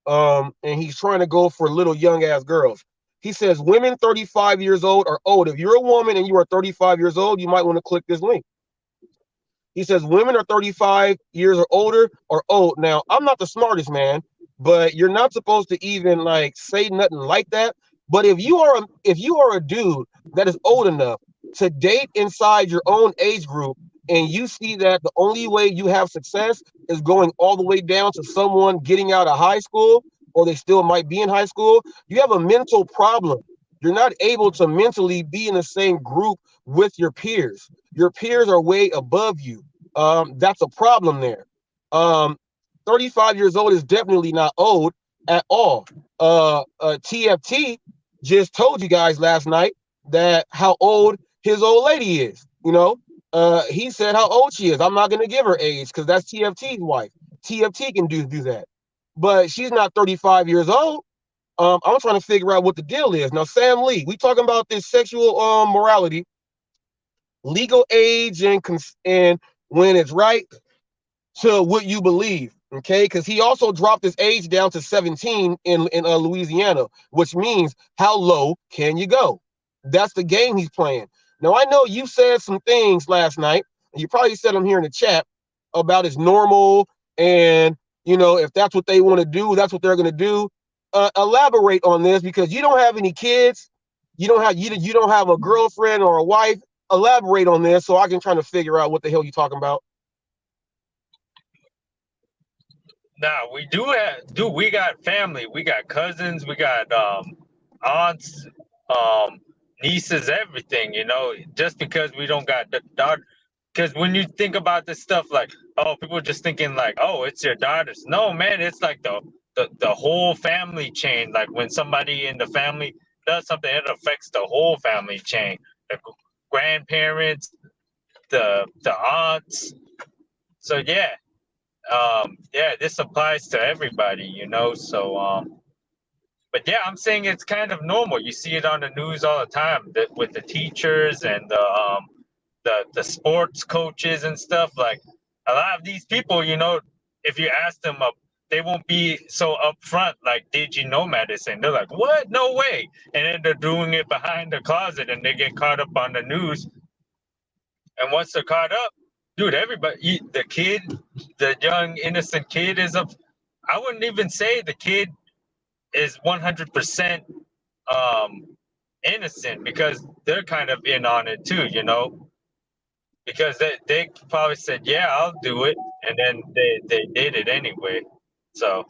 And he's trying to go for little young ass girls. He says women 35 years old are old. If you're a woman and you are 35 years old, you might want to click this link. He says women are 35 years or older are old. Now, I'm not the smartest man, but you're not supposed to even like say nothing like that. But if you are a dude that is old enough to date inside your own age group, and you see that the only way you have success is going all the way down to someone getting out of high school, or they still might be in high school, you have a mental problem. You're not able to mentally be in the same group with your peers. Your peers are way above you. That's a problem there. 35 years old is definitely not old at all. TFT just told you guys last night that how old his old lady is. You know, he said how old she is. I'm not going to give her age because that's TFT's wife. TFT can do that, but she's not 35 years old. I'm trying to figure out what the deal is. Now, Sam Lee, we talking about this sexual morality, legal age, and when it's right to what you believe, okay? Because he also dropped his age down to 17 in Louisiana, which means how low can you go? That's the game he's playing. Now, I know you said some things last night, and you probably said them here in the chat about it's normal, and, you know, if that's what they want to do, that's what they're going to do. Elaborate on this, because you don't have any kids, you don't have a girlfriend or a wife. Elaborate on this so I can try to figure out what the hell you're talking about. Nah, we we got family, we got cousins, we got aunts, nieces, everything, you know. Just because we don't got the daughter, because when you think about this stuff, like, oh, people are just thinking like, oh, it's your daughters. No, man, it's like the whole family chain. Like when somebody in the family does something, it affects the whole family chain. The grandparents, the aunts. So yeah, this applies to everybody, you know. So but yeah, I'm saying it's kind of normal. You see it on the news all the time, that with the teachers and the sports coaches and stuff. Like a lot of these people, you know, if you ask them up, they won't be so upfront. Like, did you know medicine? They're like, what? No way. And then they're doing it behind the closet, and they get caught up on the news. And once they're caught up, dude, everybody, the young innocent kid I wouldn't even say the kid is 100% innocent, because they're kind of in on it too, you know, because they probably said, yeah, I'll do it, and then they did it anyway. So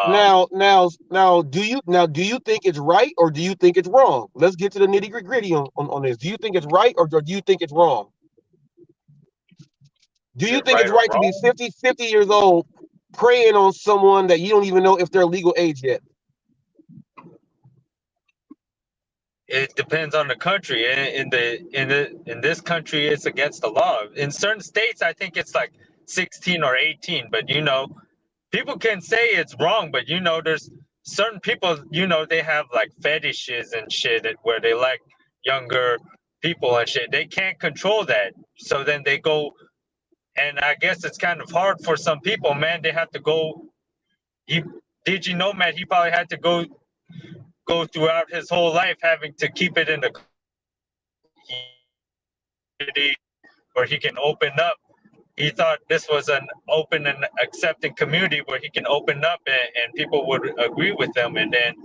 now, do you think it's right or do you think it's wrong? Let's get to the nitty gritty on this. Do you think it's right or do you think it's wrong? Do you think it's right to be 50 years old preying on someone that you don't even know if they're legal age yet? It depends on the country. In this country, it's against the law. In certain states, I think it's like 16 or 18. But you know, people can say it's wrong. But you know, there's certain people, you know, they have like fetishes and shit where they like younger people and shit. They can't control that, so then they go. And I guess it's kind of hard for some people, man. They have to go. Did you know, Matt? He probably had to go throughout his whole life having to keep it in the community where he can open up. He thought this was an open and accepting community where he can open up and people would agree with him. And then,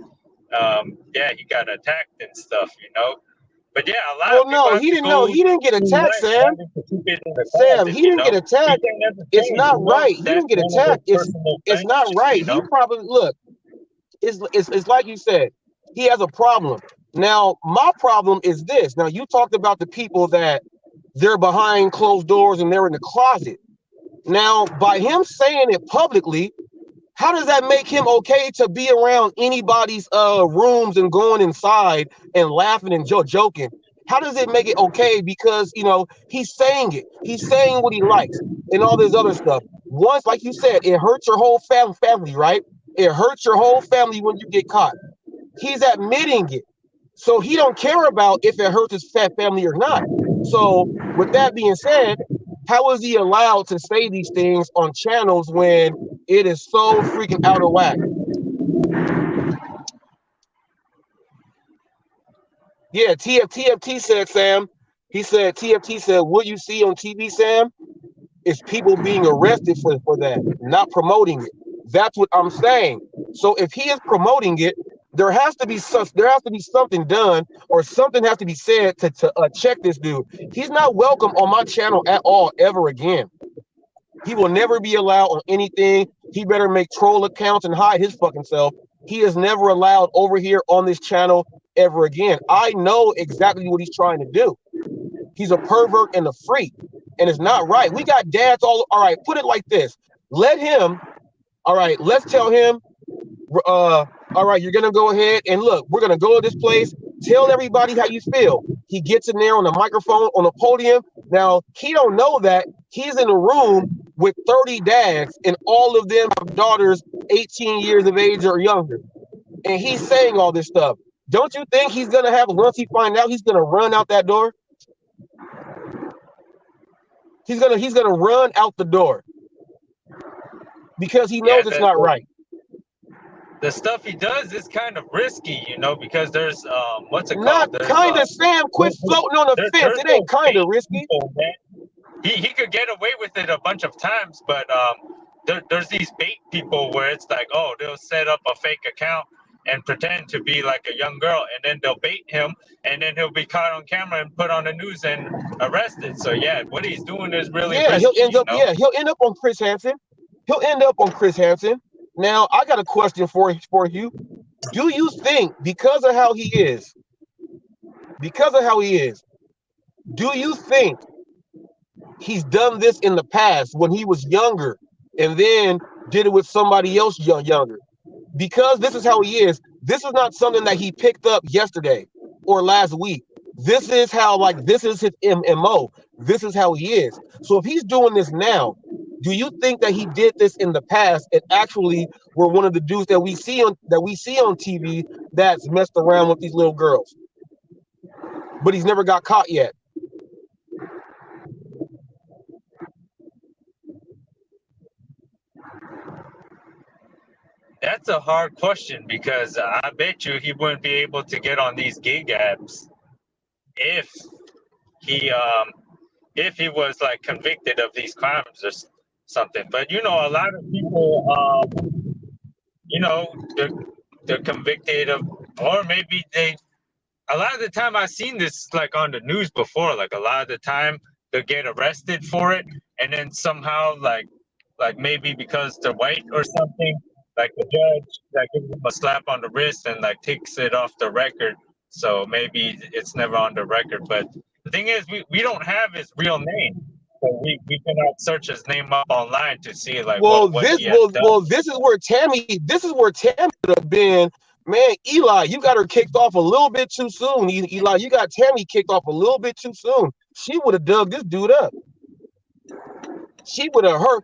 he got attacked and stuff, you know. But yeah, a lot of people. No, he didn't know. He didn't get attacked, Sam. Sam, he didn't get attacked. It's not right. He didn't get attacked. It's not right. He probably look. It's like you said. He has a problem. Now, my problem is this. Now, you talked about the people that they're behind closed doors and they're in the closet. Now, by him saying it publicly, How does that make him okay to be around anybody's rooms and going inside and laughing and joking? How does it make it okay? Because, you know, he's saying it. He's saying what he likes and all this other stuff. Once, like you said, it hurts your whole family, right? It hurts your whole family when you get caught. He's admitting it. So he don't care about if it hurts his family or not. So with that being said, how is he allowed to say these things on channels when it is so freaking out of whack? Yeah, TFT said, Sam. He said, TFT said, what you see on TV, Sam, is people being arrested for that, not promoting it. That's what I'm saying. So if he is promoting it, there has to be something done, or something has to be said to check this dude. He's not welcome on my channel at all ever again. He will never be allowed on anything. He better make troll accounts and hide his fucking self. He is never allowed over here on this channel ever again. I know exactly what he's trying to do. He's a pervert and a freak, and it's not right. We got dads all right. Put it like this: let him. All right, let's tell him. All right, you're gonna go ahead and look. We're gonna go to this place. Tell everybody how you feel. He gets in there on the microphone on the podium. Now he don't know that he's in a room with 30 dads, and all of them have daughters 18 years of age or younger, and he's saying all this stuff. Don't you think he's gonna have, once he find out, he's gonna run out that door? He's gonna run out the door because he knows it's not right. The stuff he does is kind of risky, you know, because there's what's it Not called? kind of, Sam. Quit floating on the fence. It ain't kind of risky. He could get away with it a bunch of times, but there's these bait people where it's like, oh, they'll set up a fake account and pretend to be like a young girl, and then they'll bait him, and then he'll be caught on camera and put on the news and arrested. So yeah, what he's doing is really risky, he'll end up he'll end up on Chris Hansen. He'll end up on Chris Hansen. Now I got a question for you. Do you think because of how he is, do you think he's done this in the past when he was younger and then did it with somebody else younger? Because this is how he is. This is not something that he picked up yesterday or last week. This is how, like, this is his MO. This is how he is. So if he's doing this now, do you think that he did this in the past and actually were one of the dudes that we see on TV that's messed around with these little girls, but he's never got caught yet? That's a hard question, because I bet you he wouldn't be able to get on these gig apps if he was like convicted of these crimes or something. But you know, a lot of people, you know, they're convicted of, or maybe a lot of the time I've seen this like on the news before. Like a lot of the time they get arrested for it, and then somehow like maybe because they're white or something, like the judge like gives them a slap on the wrist and like takes it off the record. So maybe it's never on the record. But the thing is, we don't have his real name. So we cannot search his name up online to see like what he has done. This is where Tammy would have been. Man, Eli, you got her kicked off a little bit too soon. Eli, you got Tammy kicked off a little bit too soon. She would have dug this dude up. She would have her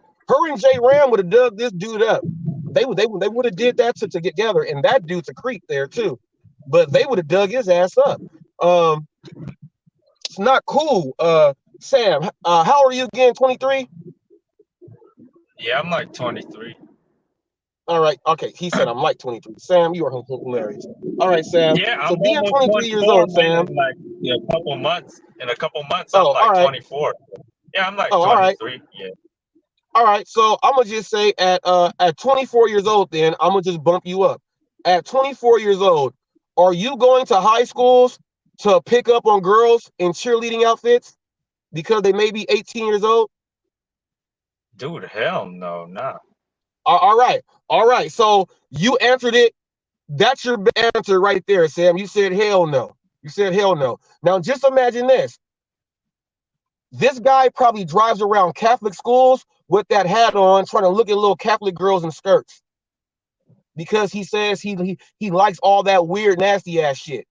and J Ram would have dug this dude up. They would have did that to get together, and that dude's a creep there too. But they would have dug his ass up. It's not cool. Sam, how old are you again? 23? Yeah, I'm like 23. All right. Okay. He said I'm like 23. Sam, you are hilarious. All right, Sam. Yeah, so I'm being 23 years old, Sam. In like a couple months. I'm like 24. Yeah, I'm like 23. All right. Yeah. All right. So I'm gonna just say at 24 years old, then I'm gonna just bump you up. At 24 years old, are you going to high schools to pick up on girls in cheerleading outfits because they may be 18 years old? Dude, hell no, nah. All right. So you answered it. That's your answer right there, Sam. You said hell no. Now just imagine this. This guy probably drives around Catholic schools with that hat on, trying to look at little Catholic girls in skirts. because he says he likes all that weird, nasty ass shit.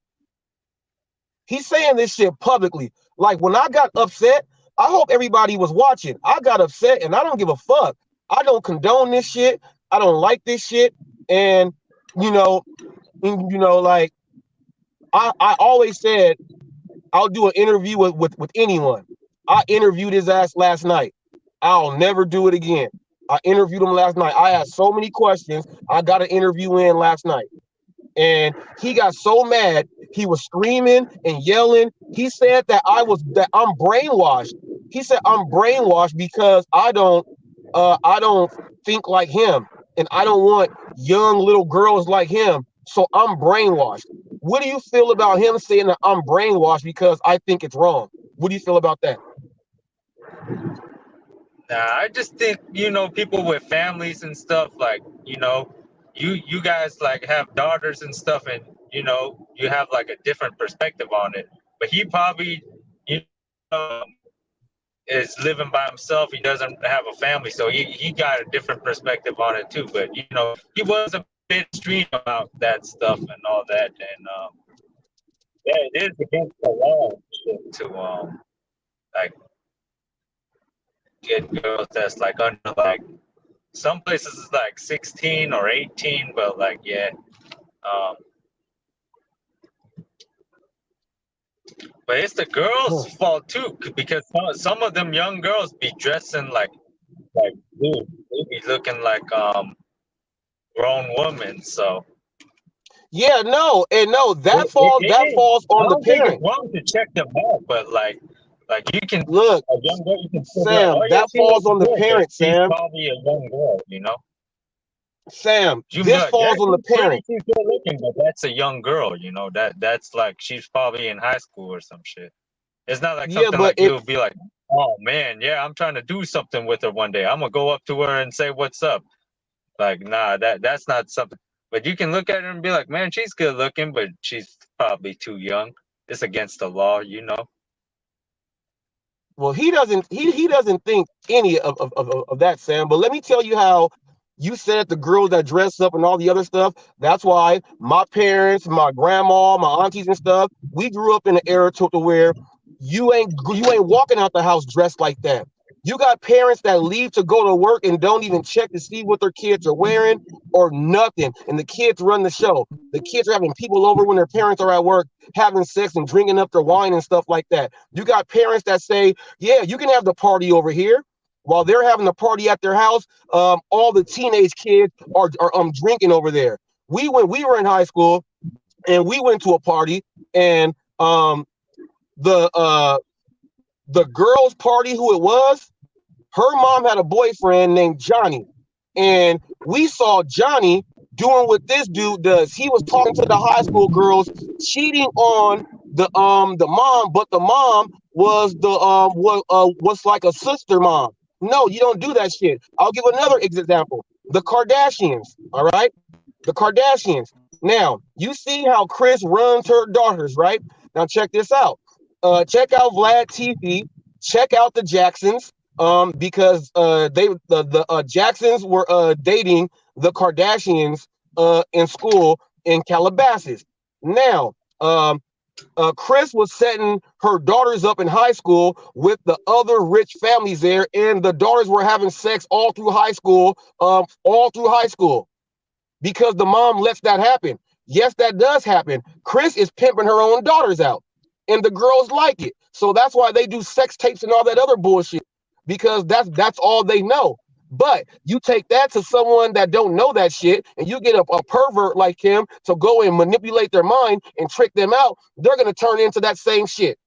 He's saying this shit publicly. Like when I got upset, I hope everybody was watching. I got upset and I don't give a fuck. I don't condone this shit. I don't like this shit. And like I always said I'll do an interview with anyone. I interviewed his ass last night. I'll never do it again. I interviewed him last night. I asked so many questions. I got an interview in last night. And he got so mad, he was screaming and yelling. He said that I'm brainwashed. He said I'm brainwashed because I don't think like him, and I don't want young little girls like him. So I'm brainwashed. What do you feel about him saying that I'm brainwashed because I think it's wrong? What do you feel about that? Nah, I just think, people with families and stuff, like, you guys like have daughters and stuff, and you have like a different perspective on it. But he probably, is living by himself. He doesn't have a family, so he got a different perspective on it too. But he was a bit extreme about that stuff and all that, and yeah, it is against the law to like get girls that's like under, like, some places is like 16 or 18, but like, yeah. But it's the girls' fault too, because some of them young girls be dressing like dude, they be looking like grown women. So Yeah, that falls on the I don't think parent. it's wrong to check them out, but like you can Look, a young girl, you can still be Sam, like, oh yeah, that she falls looks on the good, but parent, she's Sam. probably a young girl. Sam, You this like, falls on the parent. she's good looking, but that's a young girl. That's like she's probably in high school or some shit. It's not like Yeah, something but like you'll be like, oh man, yeah, I'm trying to do something with her one day. I'm gonna go up to her and say what's up. Like, nah, that's not something. But you can look at her and be like, man, she's good looking, but she's probably too young. It's against the law. well, he doesn't think any of that, Sam. But let me tell you how you said the girls that dress up and all the other stuff. That's why my parents, my grandma, my aunties and stuff, we grew up in an era to where you ain't walking out the house dressed like that. You got parents that leave to go to work and don't even check to see what their kids are wearing or nothing. And the kids run the show. The kids are having people over when their parents are at work, having sex and drinking up their wine and stuff like that. You got parents that say, yeah, you can have the party over here. While they're having a party at their house, all the teenage kids are drinking over there. We were in high school and we went to a party, and the girls' party, who it was, her mom had a boyfriend named Johnny, and we saw Johnny doing what this dude does. He was talking to the high school girls, cheating on the mom, but the mom was was like a sister mom. No, you don't do that shit. I'll give another example. The Kardashians, all right? The Kardashians. Now, you see how Chris runs her daughters, right? Now check this out. Check out Vlad TV. Check out the Jacksons. Because the Jacksons were dating the Kardashians in school in Calabasas. Now, Chris was setting her daughters up in high school with the other rich families there, and the daughters were having sex all through high school, because the mom lets that happen. Yes, that does happen. Chris is pimping her own daughters out, and the girls like it. So that's why they do sex tapes and all that other bullshit, because that's all they know. But you take that to someone that don't know that shit, and you get a pervert like him to go and manipulate their mind and trick them out, they're going to turn into that same shit.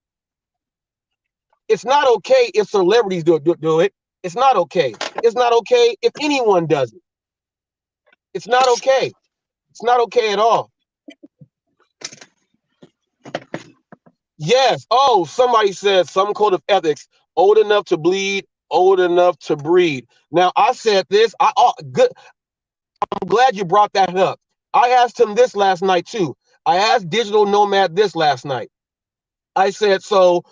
It's not okay if celebrities do it. It's not okay. It's not okay if anyone does it. It's not okay. It's not okay at all. Yes. Oh, somebody said some code of ethics: old enough to bleed, old enough to breed. Now, I said this. Good. I'm glad you brought that up. I asked him this last night too. I asked Digital Nomad this last night. I said, so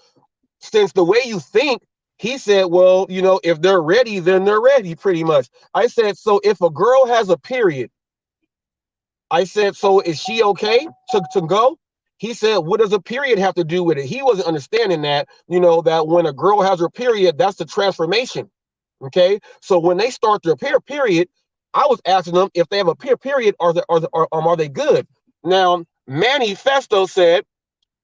since the way you think, he said, well, if they're ready, then they're ready, pretty much. I said, so if a girl has a period, I said, so is she okay to go? He said, what does a period have to do with it? He wasn't understanding that, you know, that when a girl has her period, that's the transformation. Okay. So when they start their period, I was asking them if they have a period, are they good? Now, Manifesto said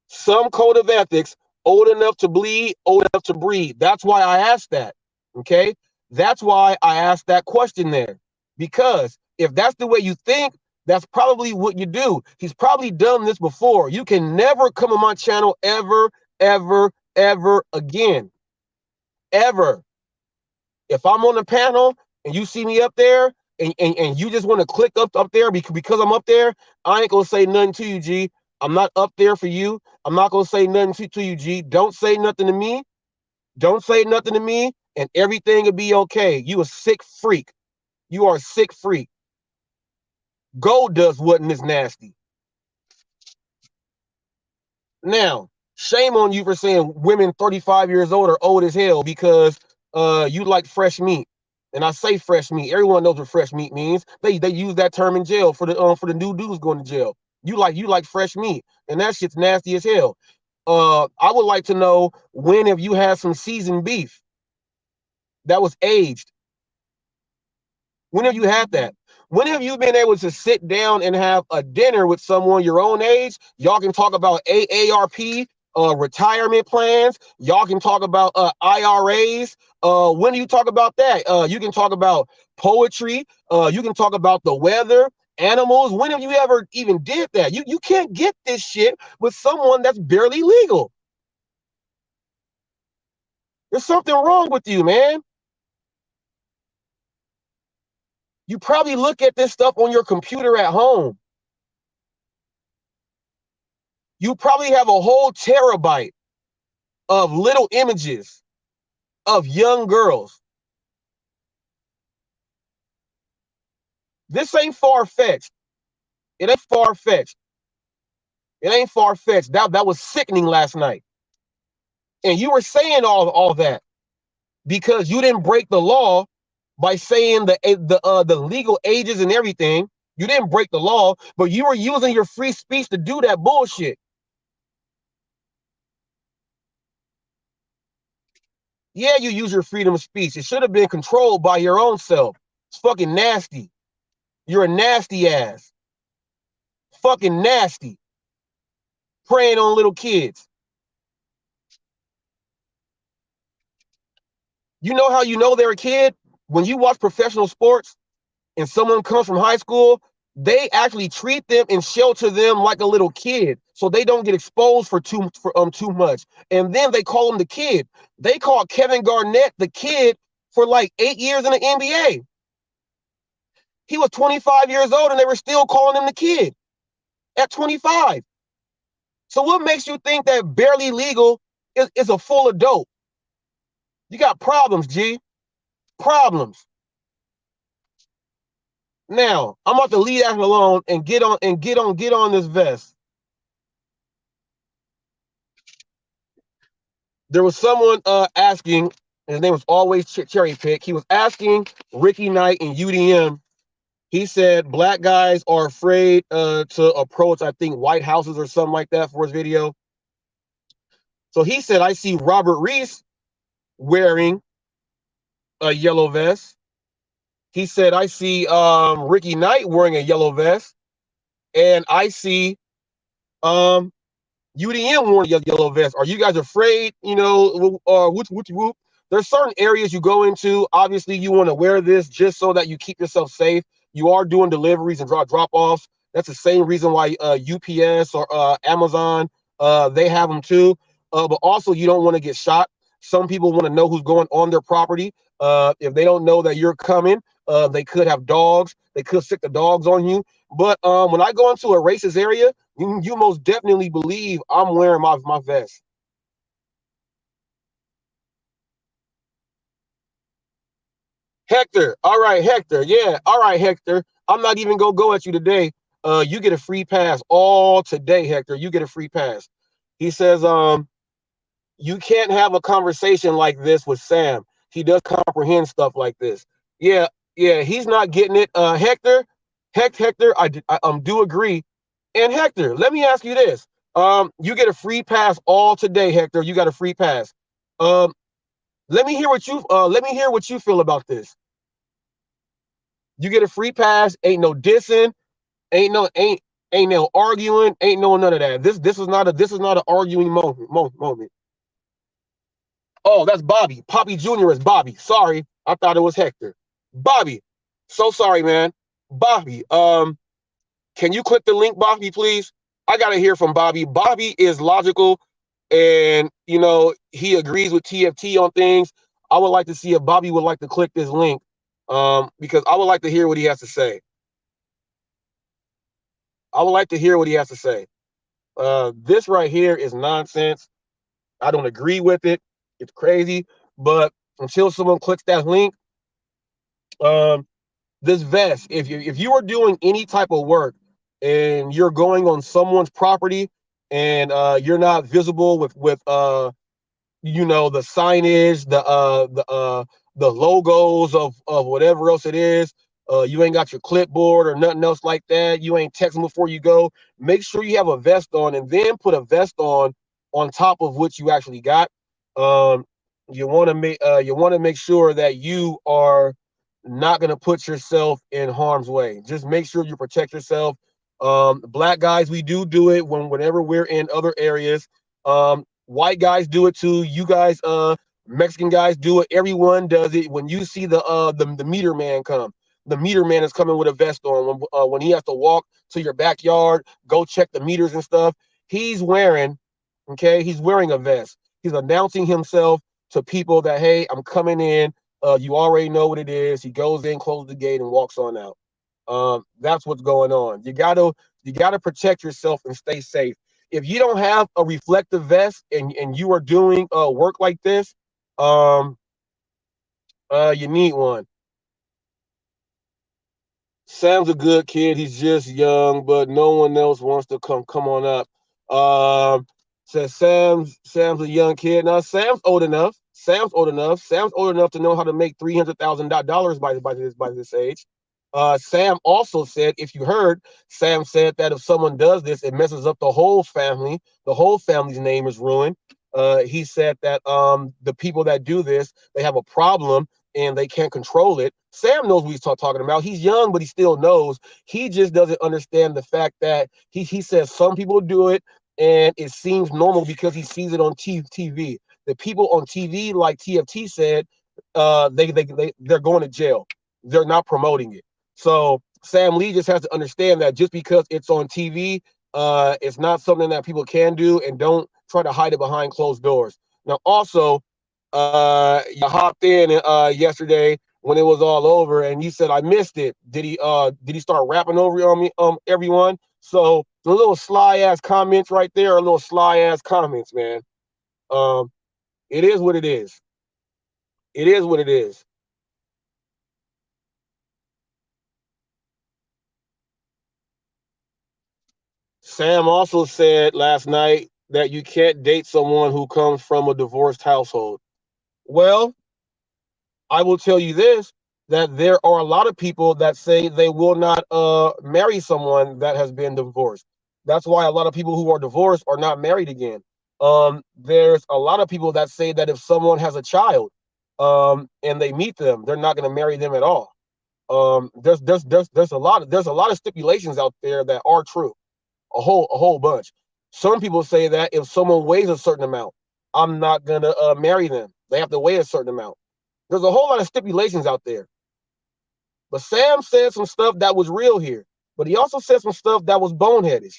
some code of ethics, old enough to bleed, old enough to breed. That's why I asked that. Okay. That's why I asked that question there. Because if that's the way you think, that's probably what you do. He's probably done this before. You can never come on my channel ever, ever, ever again. Ever. If I'm on the panel and you see me up there and you just want to click up there because I'm up there, I ain't going to say nothing to you, G. I'm not up there for you. I'm not going to say nothing to you, G. Don't say nothing to me. Don't say nothing to me and everything will be okay. You a sick freak. You are a sick freak. Gold dust wasn't this nasty. Now, shame on you for saying women 35 years old are old as hell because you like fresh meat. And I say fresh meat. Everyone knows what fresh meat means. They use that term in jail for the new dudes going to jail. You like fresh meat, and that shit's nasty as hell. I would like to know, when have you had some seasoned beef that was aged? When have you had that? When have you been able to sit down and have a dinner with someone your own age? Y'all can talk about AARP, retirement plans. Y'all can talk about IRAs. When do you talk about that? You can talk about poetry. You can talk about the weather, animals. When have you ever even did that? You can't get this shit with someone that's barely legal. There's something wrong with you, man. You probably look at this stuff on your computer at home. You probably have a whole terabyte of little images of young girls. This ain't far-fetched. It ain't far-fetched. It ain't far-fetched. That was sickening last night. And you were saying all that because you didn't break the law by saying the legal ages and everything. You didn't break the law, but you were using your free speech to do that bullshit. Yeah, you use your freedom of speech. It should have been controlled by your own self. It's fucking nasty. You're a nasty ass. Fucking nasty. Preying on little kids. You know how you know they're a kid? When you watch professional sports and someone comes from high school, they actually treat them and shelter them like a little kid so they don't get exposed for too much. And then they call him the kid. They call Kevin Garnett the kid for like 8 years in the NBA. He was 25 years old and they were still calling him the kid at 25. So what makes you think that barely legal is a full adult? You got problems, G. Problems. Now, I'm about to leave that alone and get on this vest. There was someone asking, and his name was always Cherry Pick. He was asking Ricky Knight and UDM. He said black guys are afraid to approach, I think, White Houses or something like that for his video. So he said, I see Robert Reese wearing a yellow vest. He said, I see Ricky Knight wearing a yellow vest. And I see UDM wearing a yellow vest. Are you guys afraid? You know, whoop. There's certain areas you go into. Obviously, you want to wear this just so that you keep yourself safe. You are doing deliveries and drop-offs. That's the same reason why UPS or Amazon, they have them too. But also, you don't want to get shot. Some people want to know who's going on their property. If they don't know that you're coming, they could have dogs. They could stick the dogs on you. But when I go into a racist area, you most definitely believe I'm wearing my vest. Hector, all right, Hector, yeah, all right, Hector. I'm not even gonna go at you today. You get a free pass all today, Hector. You get a free pass. He says, you can't have a conversation like this with Sam. He does comprehend stuff like this. Yeah, he's not getting it. Hector, Hector, I do agree. And Hector, let me ask you this. You get a free pass all today, Hector. You got a free pass. Let me hear what you feel about this. You get a free pass, ain't no dissing, ain't no arguing, ain't no none of that. This is not an arguing moment. Oh, that's Bobby. Poppy Jr. is Bobby. Sorry. I thought it was Hector. Bobby. So sorry, man. Bobby, can you click the link, Bobby, please? I gotta hear from Bobby. Bobby is logical, and he agrees with TFT on things. I would like to see if Bobby would like to click this link, because I would like to hear what he has to say. This right here is nonsense. I don't agree with it. It's crazy, but until someone clicks that link, this vest, if you are doing any type of work and you're going on someone's property and you're not visible with the signage, the logos of whatever else it is, you ain't got your clipboard or nothing else like that, you ain't texting before you go, make sure you have a vest on, and then put a vest on top of what you actually got. You want to make sure that you are not going to put yourself in harm's way. Just make sure you protect yourself. Black guys, we do it whenever we're in other areas. White guys do it too. You guys, Mexican guys do it. Everyone does it. When you see the meter man come, the meter man is coming with a vest on. When he has to walk to your backyard, go check the meters and stuff, he's wearing a vest. He's announcing himself to people that, hey, I'm coming in. You already know what it is. He goes in, closes the gate, and walks on out. That's what's going on. You gotta protect yourself and stay safe. If you don't have a reflective vest and you are doing work like this, you need one. Sam's a good kid. He's just young, but no one else wants to come on up. Says Sam's a young kid. Now Sam's old enough. Sam's old enough to know how to make $300,000 by this age. Sam also said, if you heard, Sam said that if someone does this, it messes up the whole family. The whole family's name is ruined. He said that the people that do this, they have a problem and they can't control it. Sam knows what he's talking about. He's young, but he still knows. He just doesn't understand the fact that he says some people do it and it seems normal because he sees it on TV. The people on TV, like TFT said, they're going to jail. They're not promoting it. So Sam Lee just has to understand that just because it's on TV, it's not something that people can do, and don't try to hide it behind closed doors. Now, also, you hopped in yesterday when it was all over, and you said I missed it. Did he start rapping over on me, everyone? So the little sly ass comments right there are little sly ass comments, man. It is what it is. It is what it is. Sam also said last night that you can't date someone who comes from a divorced household. Well, I will tell you this, that there are a lot of people that say they will not marry someone that has been divorced. That's why a lot of people who are divorced are not married again. There's a lot of people that say that if someone has a child and they meet them, they're not going to marry them at all. There's a lot of stipulations out there that are true. A whole bunch. Some people say that if someone weighs a certain amount, I'm not gonna marry them. They have to weigh a certain amount. There's a whole lot of stipulations out there. But Sam said some stuff that was real here, but he also said some stuff that was boneheaded.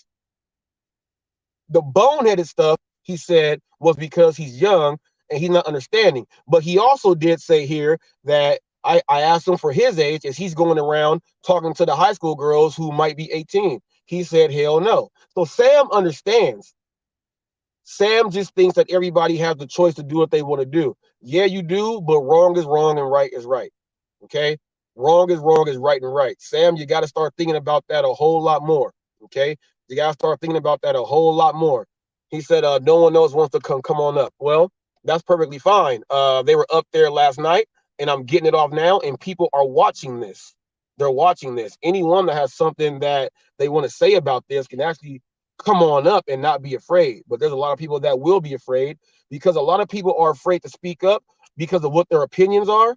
The boneheaded stuff he said was because he's young and he's not understanding. But he also did say here that I asked him for his age as he's going around talking to the high school girls who might be 18. He said, hell no. So Sam understands. Sam just thinks that everybody has the choice to do what they want to do. Yeah, you do, but wrong is wrong and right is right. Okay? Wrong is right and right. Sam, you got to start thinking about that a whole lot more. Okay? You got to start thinking about that a whole lot more. He said, no one else wants to come on up. Well, that's perfectly fine. They were up there last night, and I'm getting it off now, and people are watching this. they're watching this. Anyone that has something that they want to say about this can actually come on up and not be afraid. But there's a lot of people that will be afraid, because a lot of people are afraid to speak up because of what their opinions are,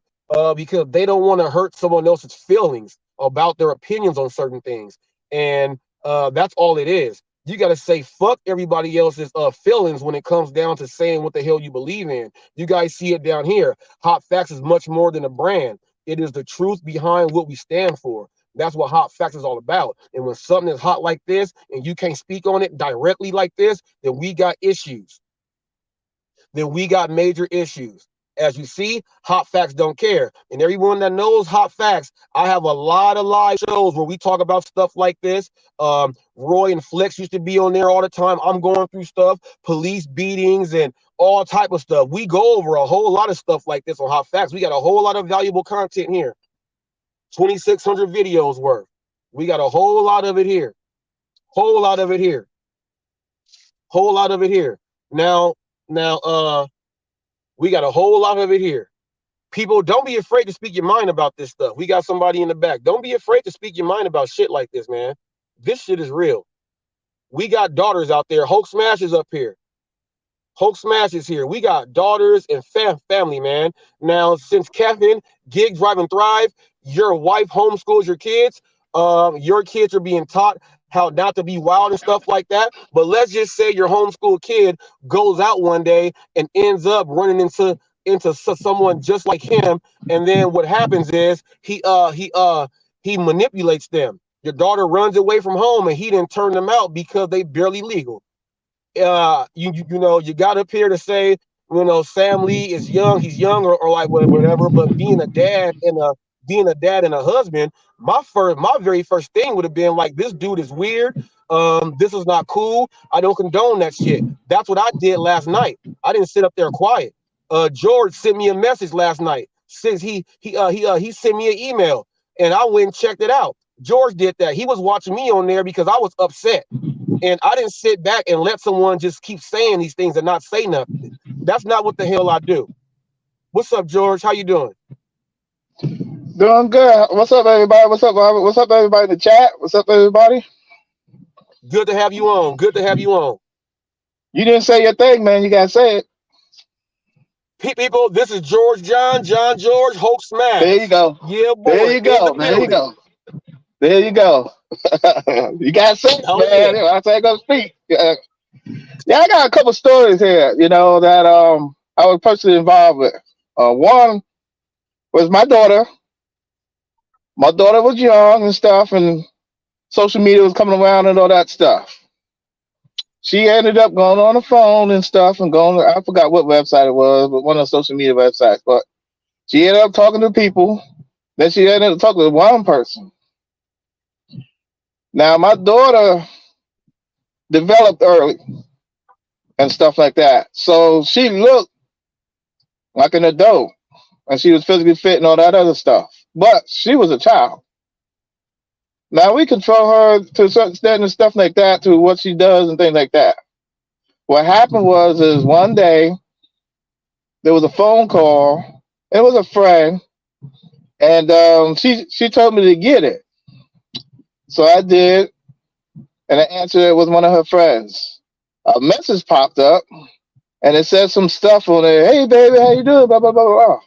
because they don't want to hurt someone else's feelings about their opinions on certain things. And that's all it is. You got to say fuck everybody else's feelings when it comes down to saying what the hell you believe in. You guys see it down here. Hot Facts is much more than a brand. It is the truth behind what we stand for. That's what Hot Facts is all about. And when something is hot like this and you can't speak on it directly like this, then we got issues. Then we got major issues. As you see, Hot Facts don't care. And everyone that knows Hot Facts, I have a lot of live shows where we talk about stuff like this. Roy and Flex used to be on there all the time. I'm going through stuff, police beatings and all type of stuff. We go over a whole lot of stuff like this on Hot Facts. We got a whole lot of valuable content here. 2,600 videos worth. We got a whole lot of it here. Whole lot of it here. Whole lot of it here. Now, we got a whole lot of it here. People, don't be afraid to speak your mind about this stuff. We got somebody in the back. Don't be afraid to speak your mind about shit like this, man. This shit is real. We got daughters out there. Hulk Smash is up here. Hulk Smash is here. We got daughters and family, man. Now, since Kevin, Gig, Drive, and Thrive, your wife homeschools your kids. Your kids are being taught how not to be wild and stuff like that. But let's just say your homeschool kid goes out one day and ends up running into someone just like him, and then what happens is he manipulates them. Your daughter runs away from home, and he didn't turn them out because they barely legal. You got up here to say, Sam Lee is young, he's young, or like whatever. But being a dad and a husband, my very first thing would have been like, this dude is weird. This is not cool. I don't condone that shit. That's what I did last night. I didn't sit up there quiet. George sent me a message last night. Since he sent me an email, and I went and checked it out. George did that. He was watching me on there because I was upset. And I didn't sit back and let someone just keep saying these things and not say nothing. That's not what the hell I do. What's up, George? How you doing? Doing good. What's up, everybody? What's up, Robert? What's up, everybody in the chat? What's up, everybody? Good to have you on. Good to have you on. You didn't say your thing, man. You gotta say it. People, this is George John George, Hulk Smash. There you go. Yeah, boy. There you go. There you go. There you go. You gotta say it, man. Yeah. I say go speak. Yeah, I got a couple stories here, that I was personally involved with. One was my daughter. My daughter was young and stuff, and social media was coming around and all that stuff. She ended up going on the phone and stuff and I forgot what website it was, but one of the social media websites. But she ended up talking to people. Then she ended up talking to one person. Now, my daughter developed early and stuff like that. So she looked like an adult, and she was physically fit and all that other stuff. But she was a child. Now, we control her to a certain extent and stuff like that, to what she does and things like that. What happened is one day, there was a phone call. It was a friend, and she told me to get it. So I did, and I answered it with one of her friends. A message popped up, and it said some stuff on there. Hey, baby, how you doing? Blah, blah, blah, blah.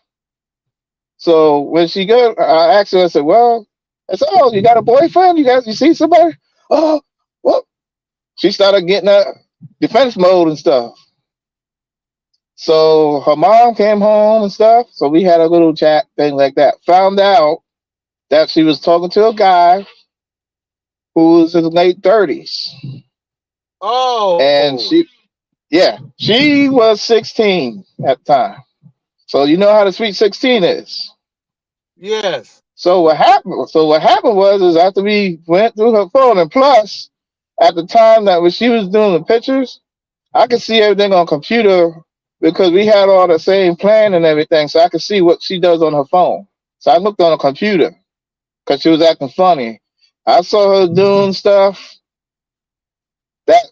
So when she got, I asked her, I said, oh, you got a boyfriend? You see somebody? Oh, well. She started getting a defense mode and stuff. So her mom came home and stuff. So we had a little chat, thing like that. Found out that she was talking to a guy who was in his late 30s. Oh. And she was 16 at the time. So you know how the sweet 16 is. Yes. So what happened was after we went through her phone, and plus at the time that when she was doing the pictures, I could see everything on computer because we had all the same plan and everything. So I could see what she does on her phone. So I looked on the computer because she was acting funny. I saw her doing stuff that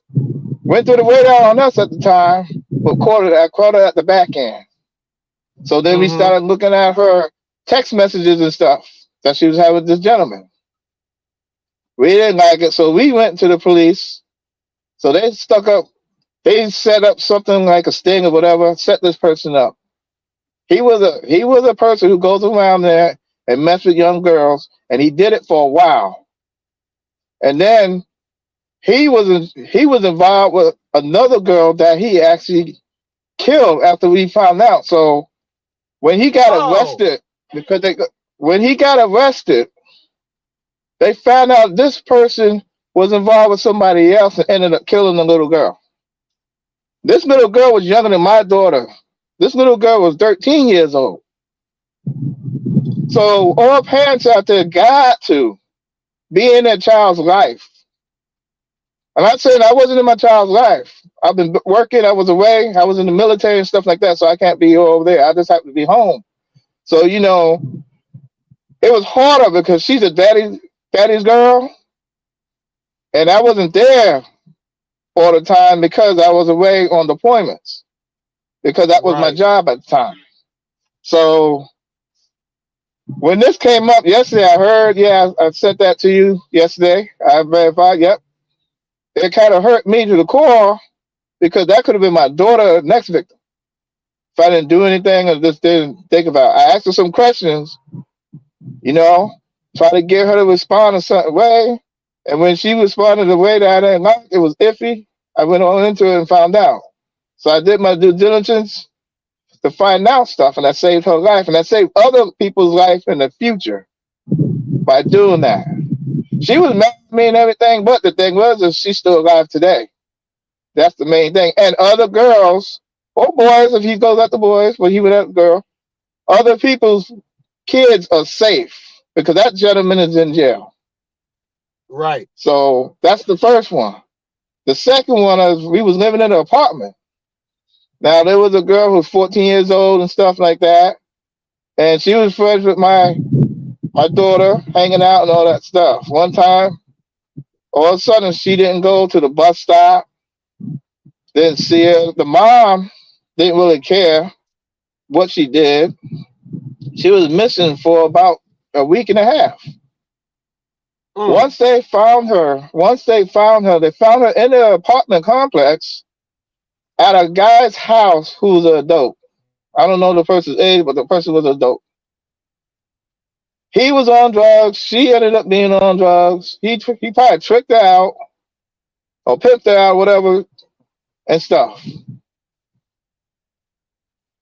went through the radar on us at the time, but I caught her at the back end. So then we started looking at her text messages and stuff that she was having with this gentleman. We didn't like it, so we went to the police. So they set up something like a sting or whatever, set this person up. He was a person who goes around there and mess with young girls, and he did it for a while. And then he was involved with another girl that he actually killed after we found out. So when he got arrested, because when he got arrested, they found out this person was involved with somebody else and ended up killing the little girl. This little girl was younger than my daughter. This little girl was 13 years old. So all parents out there got to be in their child's life. I'm not saying I wasn't in my child's life. I've been working. I was away. I was in the military and stuff like that, so I can't be over there. I just have to be home. So, you know, it was harder because she's a daddy's girl, and I wasn't there all the time because I was away on deployments, because that was my job at the time. So when this came up yesterday, I heard, I sent that to you yesterday. I verified, yep. It kind of hurt me to the core because that could have been my daughter, next victim. If I didn't do anything or just didn't think about it. I asked her some questions, you know, try to get her to respond a certain way. And when she responded the way that I didn't like, it was iffy. I went on into it and found out. So I did my due diligence to find out stuff, and I saved her life, and I saved other people's life in the future by doing that. She was mad at me and everything, but the thing was is she's still alive today. That's the main thing. And other girls, or boys, if he goes after boys, but he would have a girl, other people's kids are safe because that gentleman is in jail. Right. So that's the first one. The second one is we was living in an apartment. Now there was a girl who was 14 years old and stuff like that, and she was friends with my daughter, hanging out and all that stuff. One time, all of a sudden, she didn't go to the bus stop. Didn't see her. The mom didn't really care what she did. She was missing for about a week and a half. Once they found her, they found her in the apartment complex at a guy's house who was an adult. I don't know the person's age, but the person was an adult. He was on drugs. She ended up being on drugs. He probably tricked her out or pimped her out, whatever, and stuff.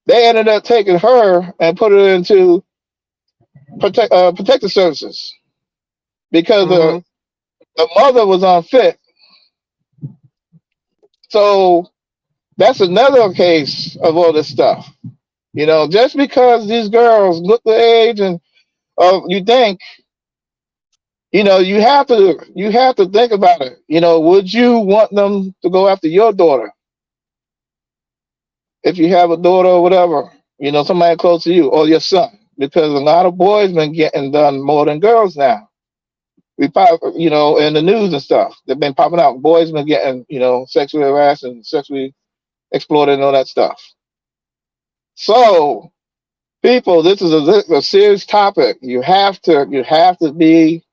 They ended up taking her and put her into protective services because the mother was unfit. So that's another case of all this stuff. You know, just because these girls look the age and you think, you know, you have to think about it. You know, would you want them to go after your daughter? If you have a daughter or whatever, you know, somebody close to you, or your son, because a lot of boys been getting done more than girls now. We pop, you know, in the news and stuff, they've been popping out. Boys been getting, you know, sexually harassed and sexually exploited and all that stuff. So, people, this is a serious topic. You have to be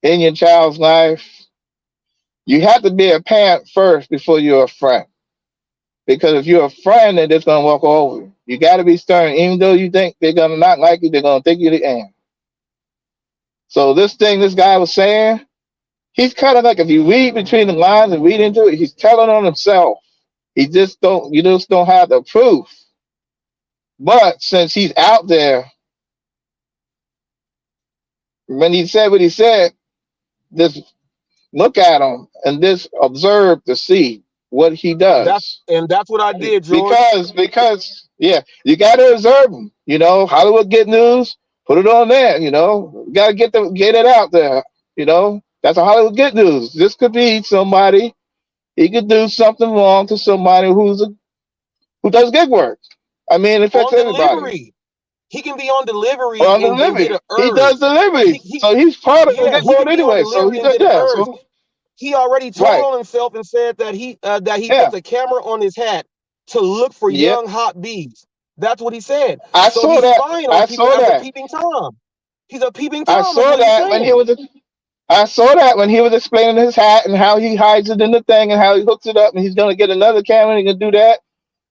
in your child's life. You have to be a parent first before you're a friend. Because if you're a friend, they're just gonna walk over you. You got to be stern, even though you think they're gonna not like you. They're gonna take you to the end. So this guy was saying, he's kind of like, if you read between the lines and read into it, he's telling on himself. You just don't have the proof. But since he's out there, when he said what he said, just look at him and just observe to see what he does. That's what I did, George. Because you got to observe him. You know, Hollywood Get News, put it on there. You know, got to get it out there. You know, that's a Hollywood Get News. This could be somebody. He could do something wrong to somebody who does gig work. I mean, it affects everybody. He can be on delivery. He does delivery. So he's part of the gig world anyway. So he does that. So he already told on himself and said that he puts a camera on his hat to look for young hot bees. That's what he said. I saw that. Spying on people after peeping Tom. He's a peeping I Tom, is saw what he's that when he saying. was. I saw that when he was explaining his hat and how he hides it in the thing and how he hooks it up and he's gonna get another camera and he can do that.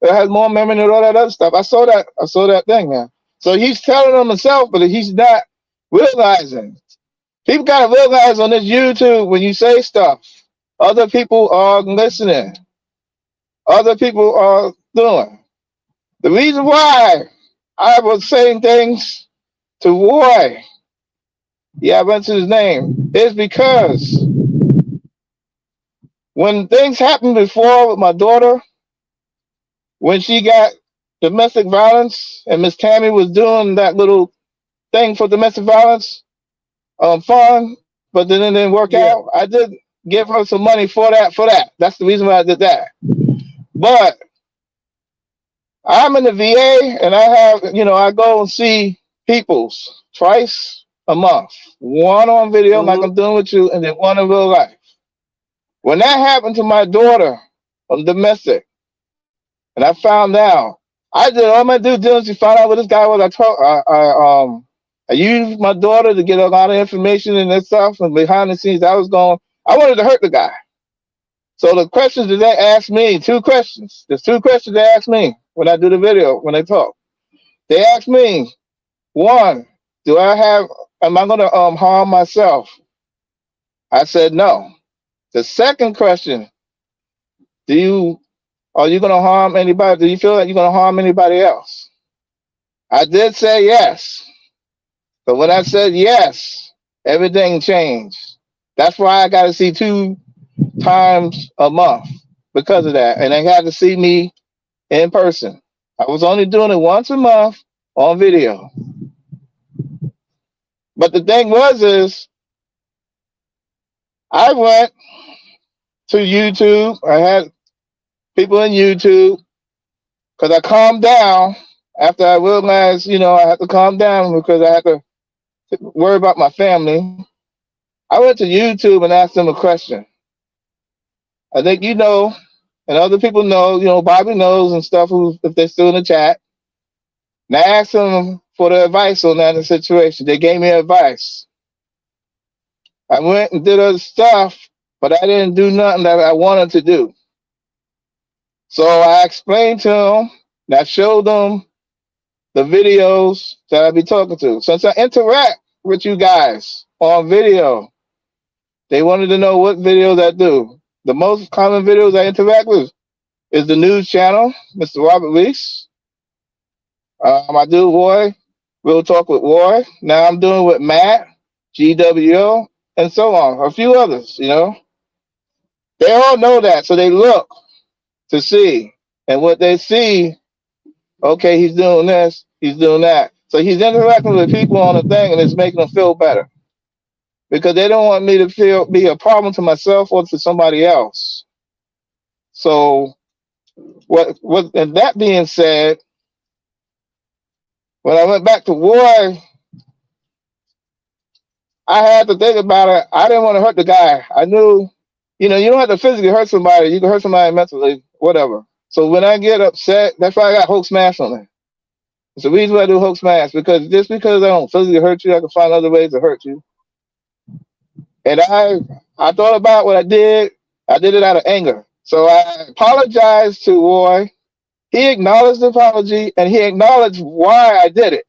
It has more memory and all that other stuff. I saw that. I saw that thing, man. So he's telling them himself, but he's not realizing. People gotta realize on this YouTube when you say stuff, other people are listening. Other people are doing. The reason why I was saying things to Roy, yeah, I mentioned his name, is because when things happened before with my daughter, when she got domestic violence and Miss Tammy was doing that little thing for domestic violence fund, but then it didn't work Yeah. out, I did give her some money for that. That's the reason why I did that. But I'm in the VA and I have, I go and see people's twice a month. One on video like Mm-hmm. I'm doing with you, and then one in real life. When that happened to my daughter on domestic, and I found out, I did all my due diligence to find out what this guy was. I used my daughter to get a lot of information and that stuff, and behind the scenes I wanted to hurt the guy. So the questions that they asked me, two questions. There's two questions they asked me when I do the video, when they talk. They asked me, one, am I gonna harm myself? I said no. The second question, are you gonna harm anybody? Do you feel like you're gonna harm anybody else? I did say yes. But when I said yes, everything changed. That's why I gotta see 2 times a month because of that. And they had to see me in person. I was only doing it once a month on video. But the thing is I went to YouTube. I had people in YouTube because I calmed down after I realized, I had to calm down because I had to worry about my family. I went to YouTube and asked them a question. I think and other people know, Bobby knows and stuff if they're still in the chat. And I asked them for the advice on that situation. They gave me advice. I went and did other stuff, but I didn't do nothing that I wanted to do. So I explained to them and I showed them the videos that I be talking to. Since I interact with you guys on video, they wanted to know what videos I do. The most common videos I interact with is the news channel, Mr. Robert Reese. I do Roy, Real Talk with Roy. Now I'm doing with Matt, GWO, and so on. A few others, They all know that, so they look to see. And what they see, okay, he's doing this, he's doing that. So he's interacting with people on the thing and it's making them feel better. Because they don't want me to be a problem to myself or to somebody else. So and that being said, when I went back to Roy, I had to think about it. I didn't want to hurt the guy. I knew, you don't have to physically hurt somebody. You can hurt somebody mentally, whatever. So when I get upset, that's why I got Hulk Smash on there. It's the reason why I do Hulk Smash, because just because I don't physically hurt you, I can find other ways to hurt you. And I thought about what I did. I did it out of anger. So I apologized to Roy. He acknowledged the apology and he acknowledged why I did it.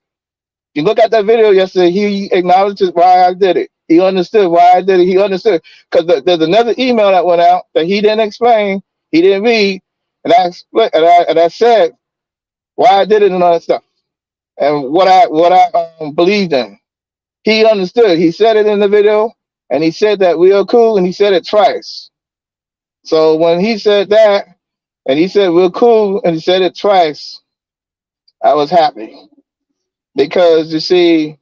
You look at that video yesterday, he acknowledges why I did it. He understood why I did it. He understood. Because there's another email that went out that he didn't explain, he didn't read, and I said why I did it and all that stuff, and what I believed in. He understood. He said it in the video, and he said that we are cool, and he said it twice. So when he said that, and he said we're cool, and he said it twice, I was happy. Because you see,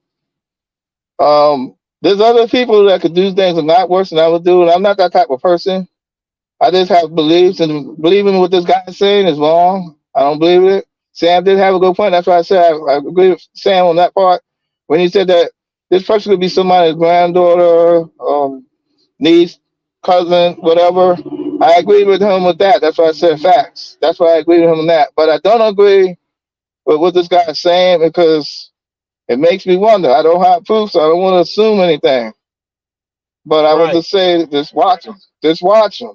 there's other people that could do things a lot worse than I would do, and I'm not that type of person. I just have beliefs, and believing what this guy is saying is wrong. I don't believe it. Sam did have a good point. That's why I said I agree with Sam on that part. When he said that this person could be somebody's granddaughter, niece, cousin, whatever, I agree with him with that. That's why I said facts. That's why I agree with him on that. But I don't agree with what this guy is saying because It makes me wonder. I don't have proof, so I don't want to assume anything. But I would Right. just say, just watch him. Just watch him.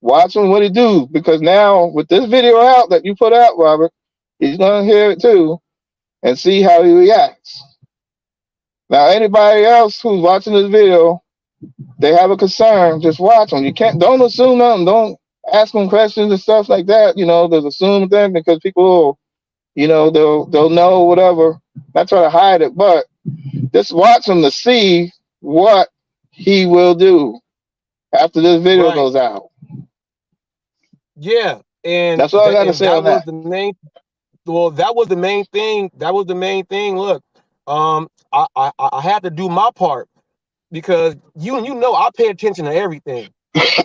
Watch him what he do. Because now with this video out that you put out, Robert, he's gonna hear it too and see how he reacts. Now anybody else who's watching this video, they have a concern, just watch them. You can't don't assume nothing. Don't ask them questions and stuff like that. Just assume them because people will, they'll know whatever. Not try to hide it, but just watch him to see what he will do after this video Right. goes out. Yeah. And That's all I got to say that on was that. the main. Well, that was the main thing. That was the main thing. Look, I had to do my part because I pay attention to everything.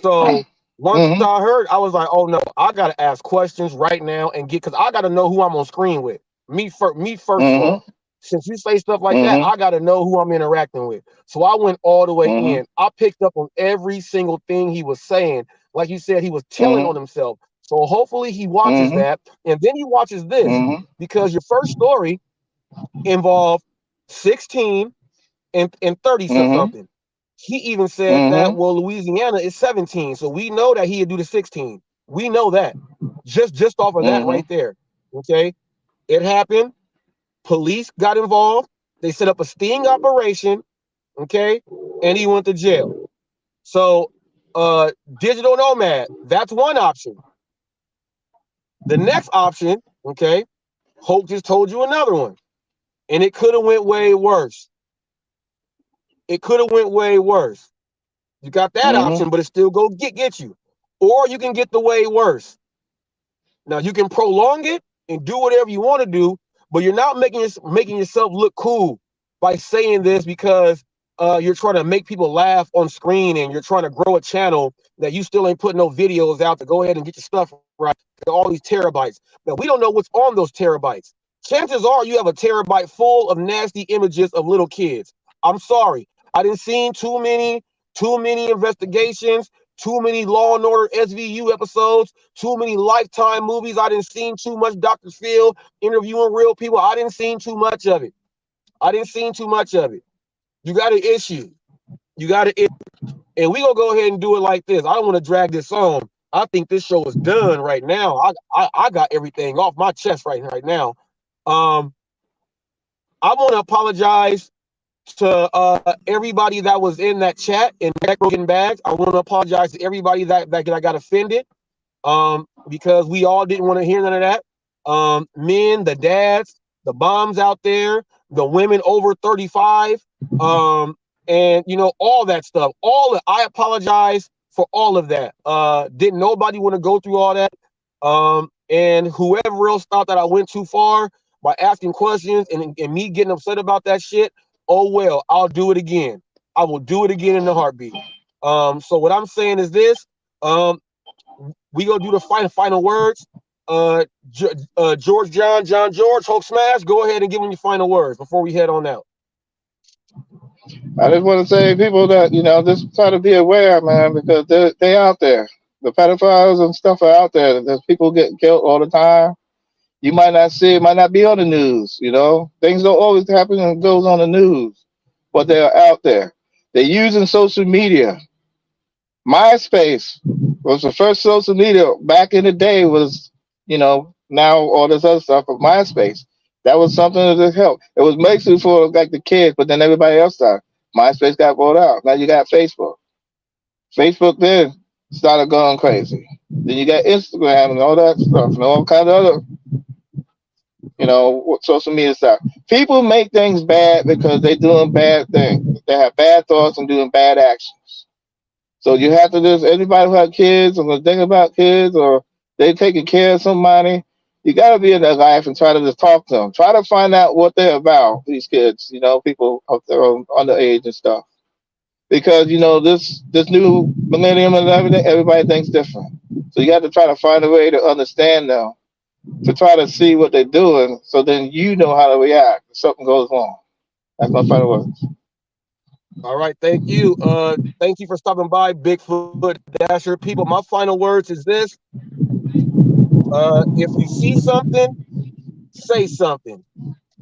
So once Mm-hmm. I heard, I was like, oh no, I gotta ask questions right now and because I gotta know who I'm on screen with. Me first of all. Mm-hmm. Since you say stuff like that, Mm-hmm. I gotta know who I'm interacting with. So I went all the way Mm-hmm. in. I picked up on every single thing he was saying. Like you said, he was telling on Mm-hmm. himself. So hopefully he watches Mm-hmm. that, and then he watches this Mm-hmm. because your first story involved 16 and 30 Mm-hmm. something. He even said that, Mm-hmm. well, Louisiana is 17. So we know that he'd do the 16. We know that. Just off of that Mm-hmm. right there. Okay. It happened. Police got involved. They set up a sting operation. Okay. And he went to jail. So digital nomad, that's one option. The next option, okay, Hope just told you another one. And it could have went way worse. It could have went way worse. You got that Mm-hmm. option, but it still go get you. Or you can get the way worse. Now you can prolong it and do whatever you want to do, but you're not making yourself look cool by saying this because you're trying to make people laugh on screen and you're trying to grow a channel that you still ain't putting no videos out to go ahead and get your stuff right. All these terabytes. Now we don't know what's on those terabytes. Chances are you have a terabyte full of nasty images of little kids. I'm sorry. I didn't seen too many investigations, too many Law and Order SVU episodes, too many Lifetime movies. I didn't seen too much Dr. Phil interviewing real people. I didn't seen too much of it. You got an issue. And we gonna go ahead and do it like this. I don't want to drag this on. I think this show is done right now. I got everything off my chest right now. Um, I want to apologize to everybody that was in that chat in Broken Bags. I want to apologize to everybody that got offended. Because we all didn't want to hear none of that. Men, the dads, the moms out there, the women over 35, and all that stuff. I apologize for all of that. Didn't nobody want to go through all that. And whoever else thought that I went too far by asking questions and me getting upset about that shit, oh well, I'll do it again. I will do it again in a heartbeat. So what I'm saying is this. We gonna do the final words. George John George, Hulk Smash. Go ahead and give them your final words before we head on out. I just want to say, people that just try to be aware, man, because they out there. The pedophiles and stuff are out there. There's people getting killed all the time. You might not see it, might not be on the news. Things don't always happen and goes on the news, but they are out there. They're using social media. MySpace was the first social media back in the day. Was now all this other stuff, but MySpace, that was something that just helped. It was mostly for like the kids, but then everybody else started. MySpace got bought out. Now you got Facebook. Facebook then started going crazy. Then you got Instagram and all that stuff and all kind of other social media stuff. People make things bad because they're doing bad things. They have bad thoughts and doing bad actions. So you have to just, anybody who have kids or think about kids or they taking care of somebody, you got to be in their life and try to just talk to them. Try to find out what they're about, these kids, people of their own underage and stuff. Because, this new millennium and everything, everybody thinks different. So you have to try to find a way to understand them, to try to see what they're doing, so then you know how to react if something goes wrong. That's my final words. All right, thank you. Thank you for stopping by, Bigfoot Dasher. People, my final words is this. If you see something, say something.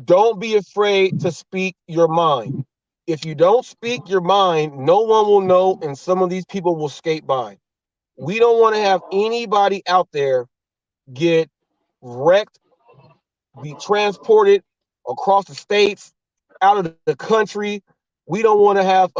Don't be afraid to speak your mind. If you don't speak your mind, no one will know, and some of these people will skate by. We don't want to have anybody out there get wrecked, be transported across the states, out of the country. We don't want to have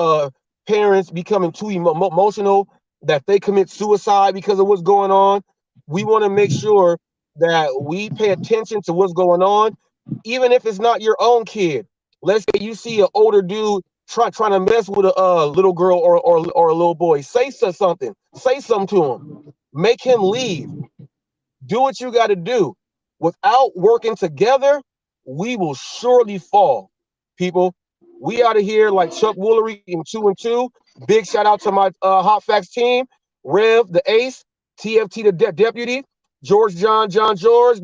parents becoming too emotional that they commit suicide because of what's going on. We want to make sure that we pay attention to what's going on, even if it's not your own kid. Let's say you see an older dude trying to mess with a little girl or a little boy. Say something. Say something to him. Make him leave. Do what you got to do. Without working together, we will surely fall. People, we out of here like Chuck Woolery in 2 and 2. Big shout out to my Hot Facts team, Rev the Ace, TFT the Deputy, George John George.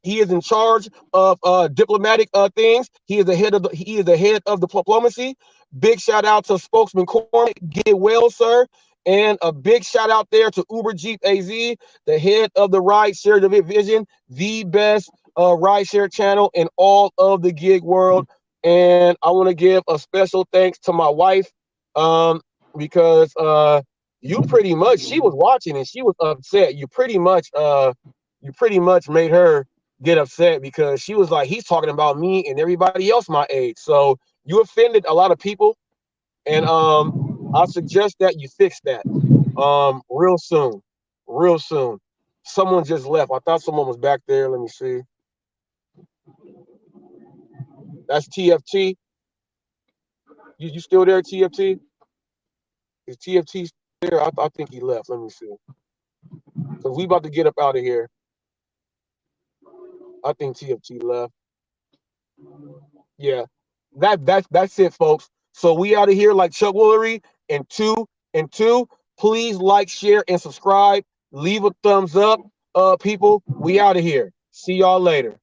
He is in charge of diplomatic things. He is the head of diplomacy. Big shout out to spokesman Cormac. Get well, sir. And a big shout out there to Uber Jeep AZ, the head of the rideshare division, the best rideshare channel in all of the gig world. And I want to give a special thanks to my wife, because you pretty much, she was watching and she was upset. You pretty much made her get upset because she was like, he's talking about me and everybody else my age. So you offended a lot of people, and I suggest that you fix that real soon. Real soon. Someone just left. I thought someone was back there. Let me see. That's TFT. You still there, TFT? Is TFT there? I think he left. Let me see. Because we about to get up out of here. I think TFT left. Yeah. That's it, folks. So we out of here like Chuck Woolery in 2 and 2. Please like, share, and subscribe. Leave a thumbs up. People, we out of here. See y'all later.